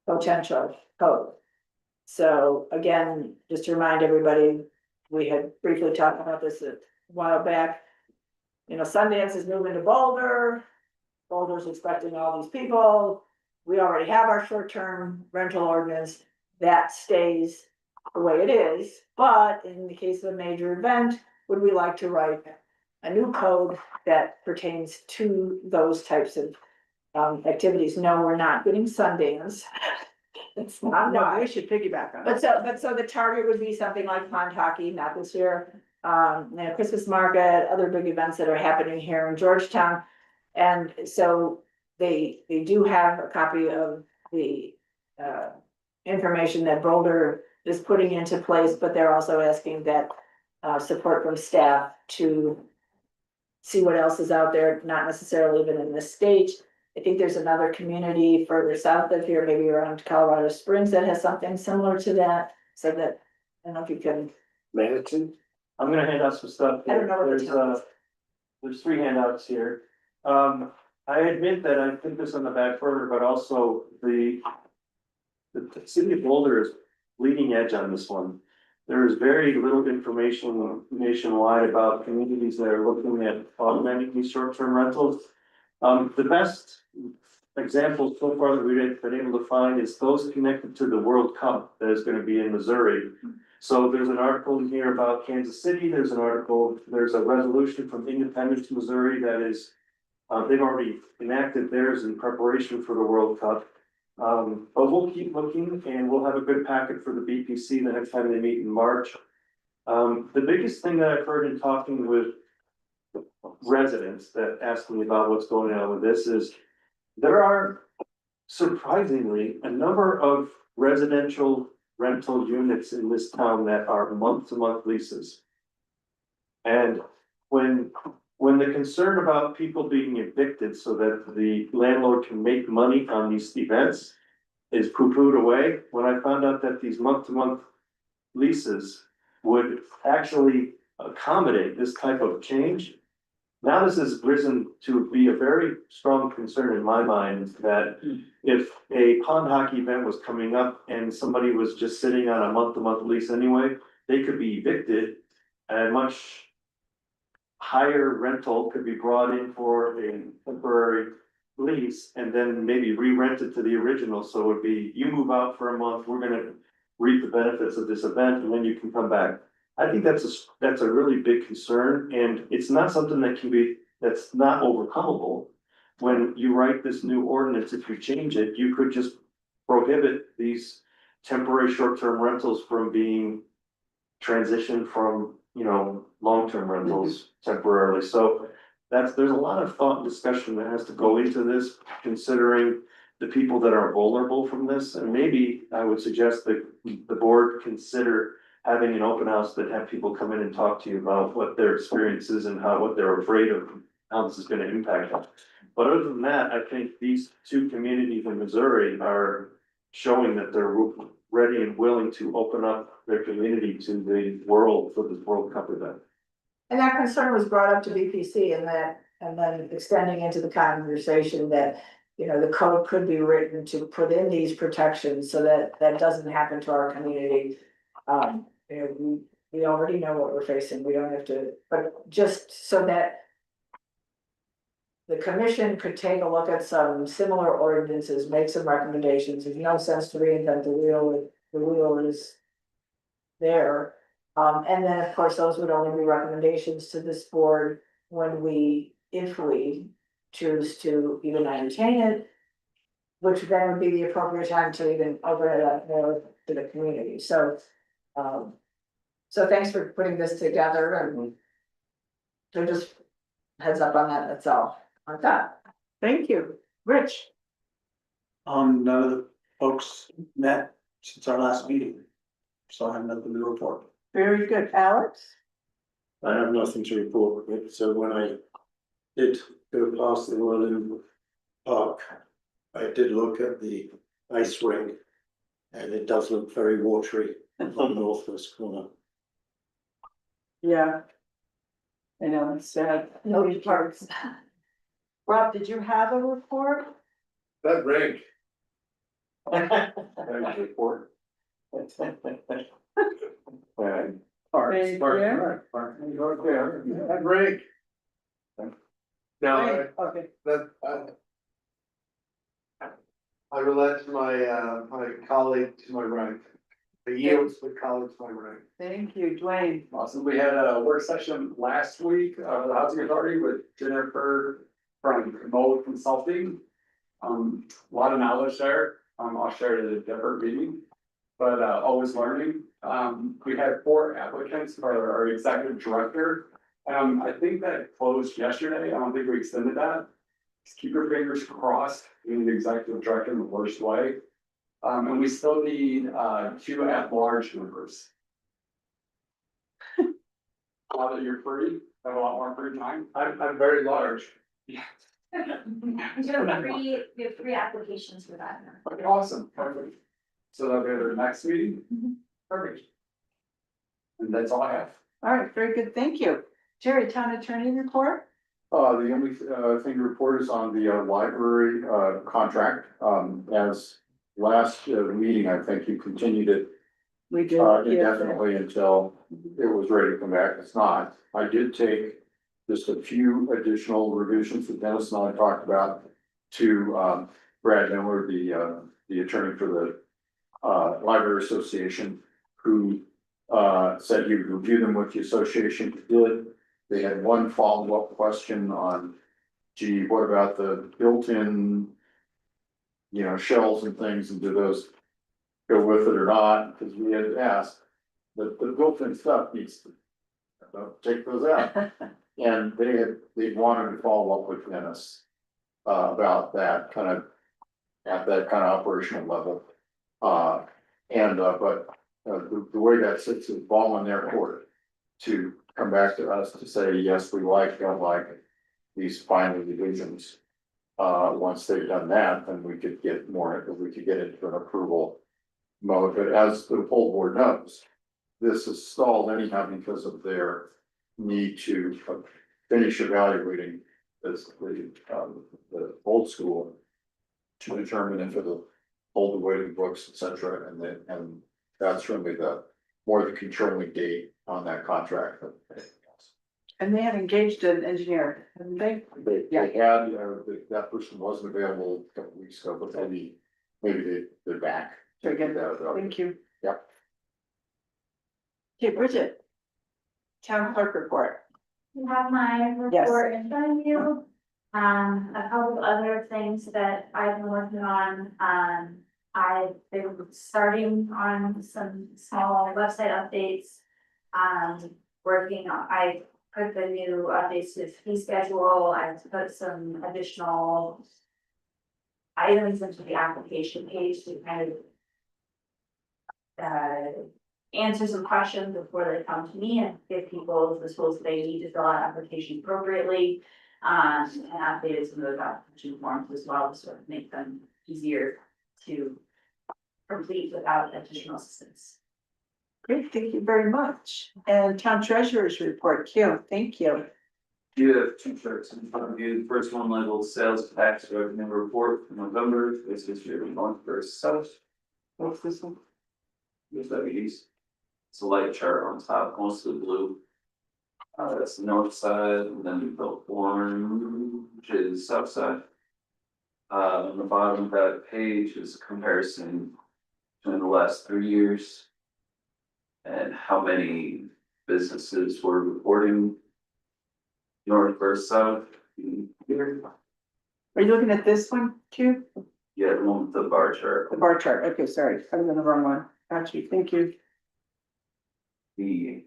potential code. So again, just to remind everybody, we had briefly talked about this a while back. You know, Sundance is moving to Boulder. Boulder's expecting all these people. We already have our short-term rental ordinance. That stays the way it is, but in the case of a major event, would we like to write a new code that pertains to those types of activities? No, we're not getting Sundance. It's not No, why. we should piggyback on it. But so the target would be something like pond hockey, not this year. You know, Christmas market, other big events that are happening here in Georgetown. And so they do have a copy of the information that Boulder is putting into place, but they're also asking that support from staff to see what else is out there, not necessarily even in this state. I think there's another community further south of here, maybe around Colorado Springs, that has something similar to that, so that, I don't know if you can. Manatee? I'm gonna hand out some stuff. I don't know what the town is. There's 3 handouts here. I admit that I put this on the back burner, but also the city of Boulder is leading edge on this one. There is very little information nationwide about communities that are looking at augmenting these short-term rentals. The best example so far that we've been able to find is those connected to the World Cup that is gonna be in Missouri. So there's an article in here about Kansas City, there's a resolution from Independence, Missouri that is, they've already enacted theirs in preparation for the World Cup. But we'll keep looking, and we'll have a good packet for the BPC the next time they meet in March. The biggest thing that I've heard in talking with residents that ask me about what's going on with this is there are surprisingly a number of residential rental units in this town that are month-to-month leases. And when the concern about people being evicted so that the landlord can make money on these events is poo-pooed away, when I found out that these month-to-month leases would actually accommodate this type of change, now this has risen to be a very strong concern in my mind that if a pond hockey event was coming up and somebody was just sitting on a month-to-month lease anyway, they could be evicted and much higher rental could be brought in for a temporary lease and then maybe re-rent it to the original. So it would be, you move out for a month, we're gonna reap the benefits of this event and then you can come back. I think that's a really big concern, and it's not something that's not overcomable. When you write this new ordinance, if you change it, you could just prohibit these temporary short-term rentals from being transitioned from, long-term rentals temporarily, so. There's a lot of thought and discussion that has to go into this, considering the people that are vulnerable from this, and maybe I would suggest that the board consider having an open house that have people come in and talk to you about what their experience is and what they're afraid of, how this is gonna impact them. But other than that, I think these two communities in Missouri are showing that they're ready and willing to open up their community to the world for this World Cup event. And that concern was brought up to BPC and then extending into the conversation that, you know, the code could be written to put in these protections so that that doesn't happen to our community. You know, we already know what we're facing, we don't have to, but just so that the commission could take a look at some similar ordinances, make some recommendations. There's no sense to reinvent the wheel, the wheel is there. And then, of course, those would only be recommendations to this board if we choose to even entertain it. Which then would be the appropriate time to even open it up more to the community, so. So thanks for putting this together and. So just heads up on that, that's all, on that. Thank you. Rich? None of the folks met since our last meeting. So I have nothing to report. Very good. Alex? I have nothing to report with it, so when I did go past the Berlin Park, I did look at the ice rink. And it does look very watery on the northwest corner. Yeah. I know, it's sad. No parks. Rob, did you have a report? That rink. Report. Thank you. That rink. No, Okay. I relate to my colleague to my right. The yields with colleague to my right. Thank you, Dwayne. Awesome, we had a work session last week, the Housing Authority with Jennifer from Mode Consulting. A lot of knowledge there, I'll share it at a different meeting, but always learning. We had 4 applicants for our executive director. I think that closed yesterday, I don't think we extended that. Just keep your fingers crossed in the executive director in the worst way. And we still need 2 at-large members. Now that you're free, have a lot more free time. I'm very large. We have 3 applications for that now. Okay, awesome, perfect. So that'll be our next meeting. Perfect. And that's all I have. All right, very good, thank you. Jerry, town attorney report? The only thing to report is on the library contract. As last meeting, I think you continued it We did. indefinitely until it was ready to come back. It's not. I did take just a few additional revisions that Dennis and I talked about to Brad Miller, the attorney for the Library Association, who said he would review them with the association. He did. They had one follow-up question on, gee, what about the built-in, shelves and things, and do those go with it or not? Because we had asked, the built-in stuff needs to take those out. And they wanted to follow up with Dennis about that kind of, at that kind of operational level. But the way that sits is ball in their court to come back to us to say, yes, we don't like these final divisions. Once they've done that, then we could get into an approval mode. But as the whole board knows, this is stalled anyhow because of their need to finish evaluating the old school to determine if it'll hold the weight of books, et cetera, and that's really more the controlling date on that contract than anything else. And they have engaged an engineer, haven't they? They had, that person wasn't available a couple weeks ago, but maybe they're back. Very good, thank you. Yep. Okay, Bridget. Town clerk report. You have my report in front of you. A couple of other things that I've been working on, I've been starting on some small website updates. working on, I put the new updates to the fee schedule, I've put some additional items into the application page to kind of answer some questions before they come to me and give people the tools they need to fill out applications appropriately. And updated some of those application forms as well to sort of make them easier to complete without additional assistance. Great, thank you very much. And town treasurer's report, Q, thank you. You have two charts in front of you. The first one labeled sales tax revenue report for November. This is your month versus south. What's this one? There's WDs. It's a light chart on top, mostly blue. That's the north side, and then the orange is south side. On the bottom of that page is a comparison between the last 3 years. And how many businesses were reporting north versus south here. Are you looking at this one, Q? Yeah, the one with the bar chart. The bar chart, okay, sorry, I was on the wrong one. Got you, thank you. The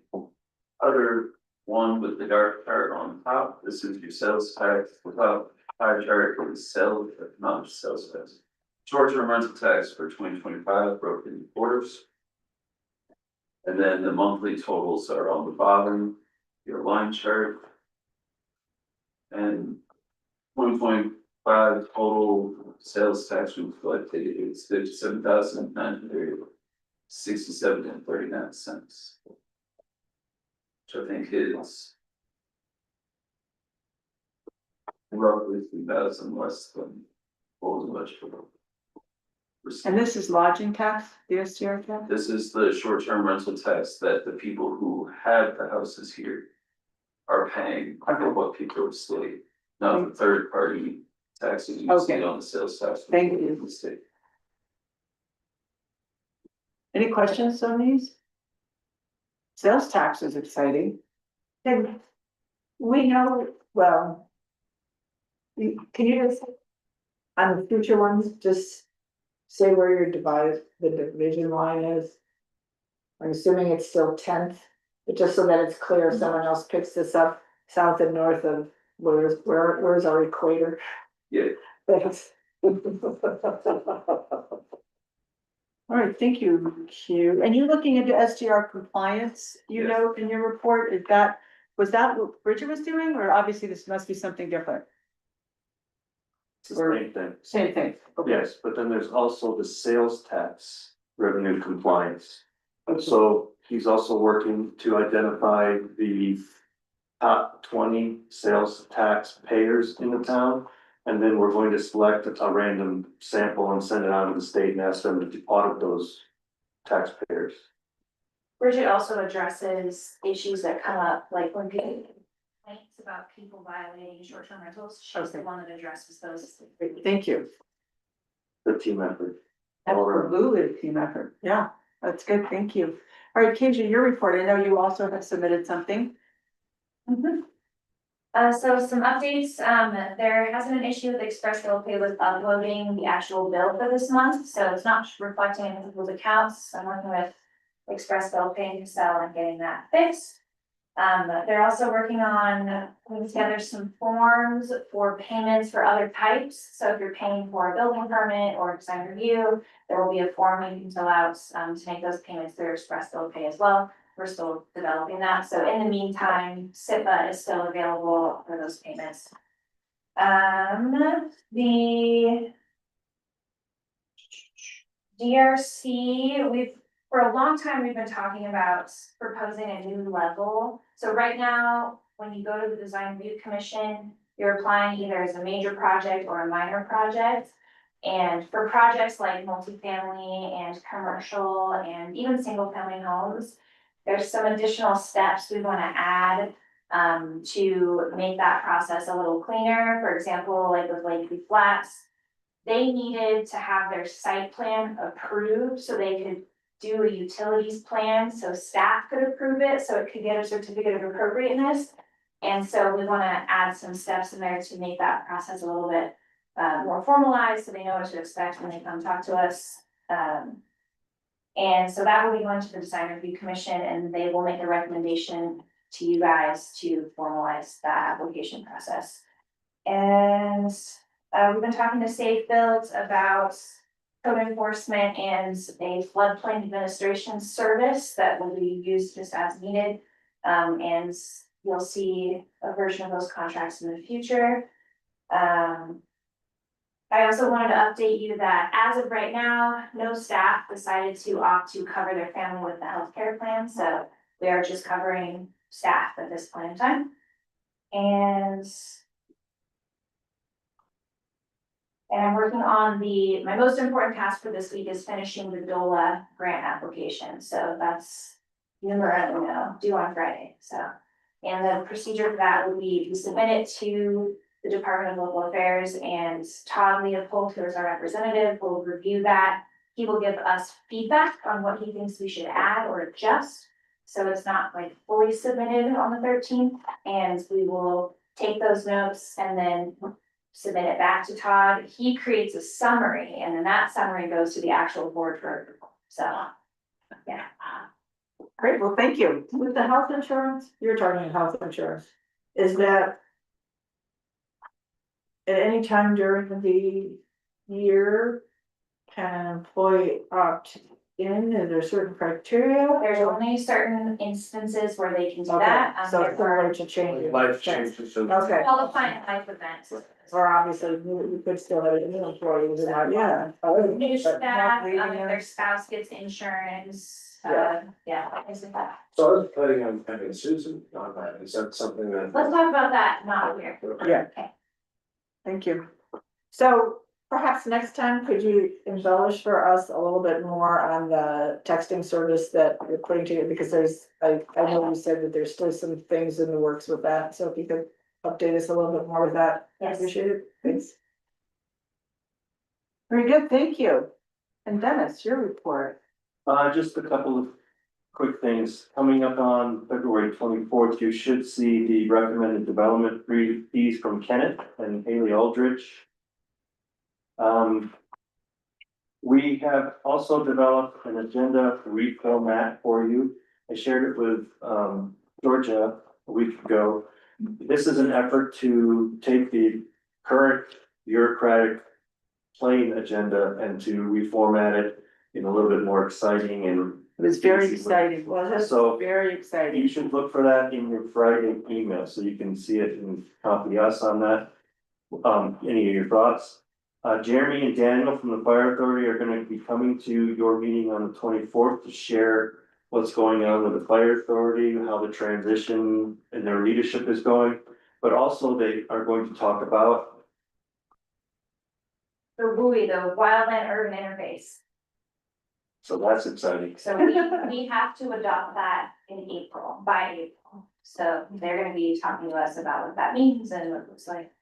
other one with the dark chart on top, this is your sales tax. The top pie chart is sales, not sales tax. Short-term rental tax for 2025 broken into quarters. And then the monthly totals are on the bottom, your line chart. And 1.5 total sales tax we've collected is 57,967.39. Which I think is roughly 3,000 less than what was budgeted. And this is lodging tax, the STR tax? This is the short-term rental tax that the people who have the houses here are paying for what people are staying, not the third-party taxes you see Okay. on the sales tax. Thank you. The state. Any questions on these? Sales tax is exciting. Then we know, well. Can you just, on the future ones, just say where your the division line is? I'm assuming it's still 10th, but just so that it's clear, if someone else picks this up, south and north of, where's our equator? Yeah. Thanks. All right, thank you, Q. And you're looking into STR compliance, you Yes. know, in your report, was that what Bridget was doing, or obviously this must be something different? It's the same thing. Same thing. Okay. Yes, but then there's also the sales tax revenue compliance. So he's also working to identify the top 20 sales tax payers in the town. And then we're going to select a random sample and send it out to the state and ask them to audit those taxpayers. Bridget also addresses issues that come up, like when people complaints about people violating short-term rentals, she's the one that addresses those. Thank you. The team effort. Absolutely, team effort. Yeah, that's good. Thank you. All right, KJ, your report. I know you also have submitted something. So some updates, there hasn't been an issue with Express Bill Pay with uploading the actual bill for this month, so it's not reflecting in people's accounts. I'm working with Express Bill Pay and Excel and getting that fixed. They're also working on putting together some forms for payments for other types. So if you're paying for a building permit or design review, there will be a form you can fill out to make those payments through Express Bill Pay as well. We're still developing that. So in the meantime, SIPA is still available for those payments. The DRC, for a long time, we've been talking about proposing a new level. So right now, when you go to the Design Review Commission, you're applying either as a major project or a minor project. And for projects like multifamily and commercial and even single family homes, there's some additional steps we want to add to make that process a little cleaner. For example, like with Lakeview Flats, they needed to have their site plan approved so they could do a utilities plan, so staff could approve it, so it could get a certificate of appropriateness. And so we want to add some steps in there to make that process a little bit more formalized, so they know what to expect when they come talk to us. And so that will be going to the Design Review Commission, and they will make a recommendation to you guys to formalize that application process. And we've been talking to Safe Builds about code enforcement and a floodplain administration service that will be used just as needed. And you'll see a version of those contracts in the future. I also wanted to update you that as of right now, no staff decided to opt to cover their family with the healthcare plan, so we are just covering staff at this point in time. And I'm working on my most important task for this week is finishing the DOLA grant application, so that's due on Friday, so. And the procedure for that will be to submit it to the Department of Local Affairs, and Todd Leopold, who is our representative, will review that. He will give us feedback on what he thinks we should add or adjust, so it's not like fully submitted on the 13th, and we will take those notes and then submit it back to Todd. He creates a summary, and then that summary goes to the actual board for approval, so, yeah. Great, well, thank you. With the health insurance, you're talking health insurance, is that at any time during the year, can an employee opt in? Is there certain criteria? There's only certain instances where they can do Okay, that. so There it's similar are to change. Life changes. Okay, qualifying life events. or obviously, you could still have a new employee within that. Yeah. New But staff, not leaving if them. their spouse gets insurance, things like that. So I was planning on having Susan on that, is that something that? Let's talk about that, not here. Yeah. Okay. Thank you. So perhaps next time, could you embellish for us a little bit more on the texting service that you're putting together? Because I know you said that there's still some things in the works with that, so if you could update us a little bit more with that, I Yes. appreciate it, thanks. Very good, thank you. And Dennis, your report. Just a couple of quick things. Coming up on February 24th, you should see the recommended development fees from Kenneth and Haley Aldrich. We have also developed an agenda reformat for you. I shared it with Georgia a week ago. This is an effort to take the current bureaucratic plain agenda and to reformat it in a little bit more exciting and. It was very easy way. exciting, wasn't it? So Very you exciting. should look for that in your Friday email, so you can see it and copy us on that. Any of your thoughts? Jeremy and Daniel from the Fire Authority are gonna be coming to your meeting on the 24th to share what's going on with the Fire Authority, how the transition and their leadership is going. But also they are going to talk about, The WUI, the Wildland Urban Interface. so that's exciting. So we have to adopt that in April, by April. So they're gonna be talking to us about what that means and what it looks like.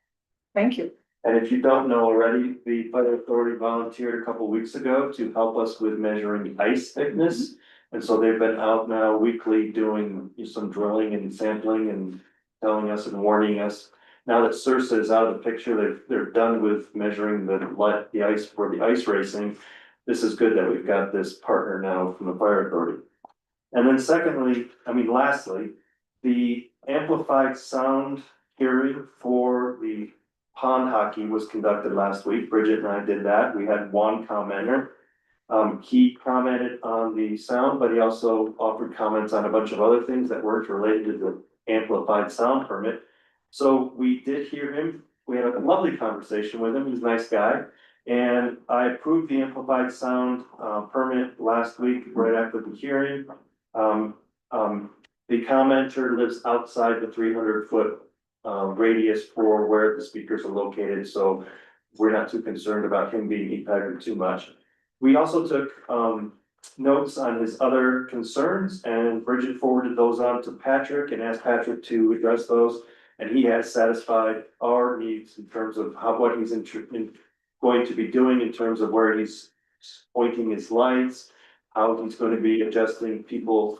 Thank you. And if you don't know already, the Fire Authority volunteered a couple weeks ago to help us with measuring ice thickness. And so they've been out now weekly doing some drilling and sampling and telling us and warning us. Now that Sursa is out of the picture, they're done with measuring the ice for the ice racing. This is good that we've got this partner now from the Fire Authority. And then lastly, the amplified sound hearing for the pond hockey was conducted last week. Bridget and I did that. We had one commenter. He commented on the sound, but he also offered comments on a bunch of other things that weren't related to the amplified sound permit. So we did hear him. We had a lovely conversation with him. He's a nice guy. And I approved the amplified sound permit last week, right after the hearing. The commenter lives outside the 300-foot radius for where the speakers are located, so we're not too concerned about him being impacted too much. We also took notes on his other concerns, and Bridget forwarded those on to Patrick and asked Patrick to address those. And he has satisfied our needs in terms of what he's going to be doing in terms of where he's pointing his lights, how he's going to be adjusting people,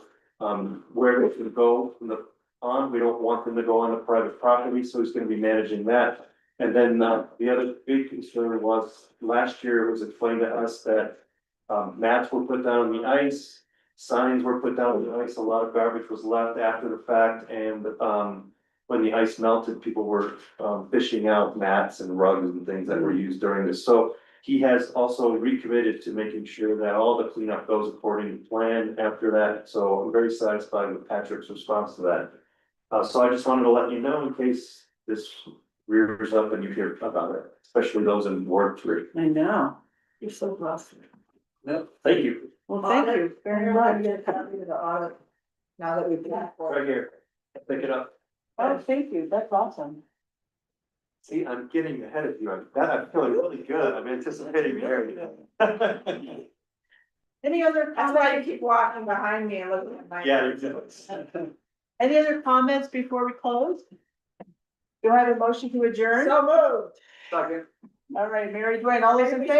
where they can go from the pond. We don't want them to go on the private property, so he's gonna be managing that. And then the other big concern was, last year it was explained to us that mats were put down on the ice. signs were put down with ice, a lot of garbage was left after the fact, and, when the ice melted, people were, fishing out mats and rugs and things that were used during this, so he has also recommitted to making sure that all the cleanup goes according to plan after that, so I'm very satisfied with Patrick's response to that. So I just wanted to let you know in case this rears up and you hear about it, especially those in Ward 3. I know, you're so blessed. No, thank you. Well, thank you very much. Get a copy of the audit. Now that we've done it for. Right here, pick it up. Oh, thank you, that's awesome. See, I'm getting ahead of you. I'm feeling really good. I'm anticipating Mary. Any other That's why you comments? keep walking behind me and looking at my. Yeah, you're Any other comments before we close? Do I have a motion to adjourn? So moved. Second. All right, Mary Dwayne, all those in favor?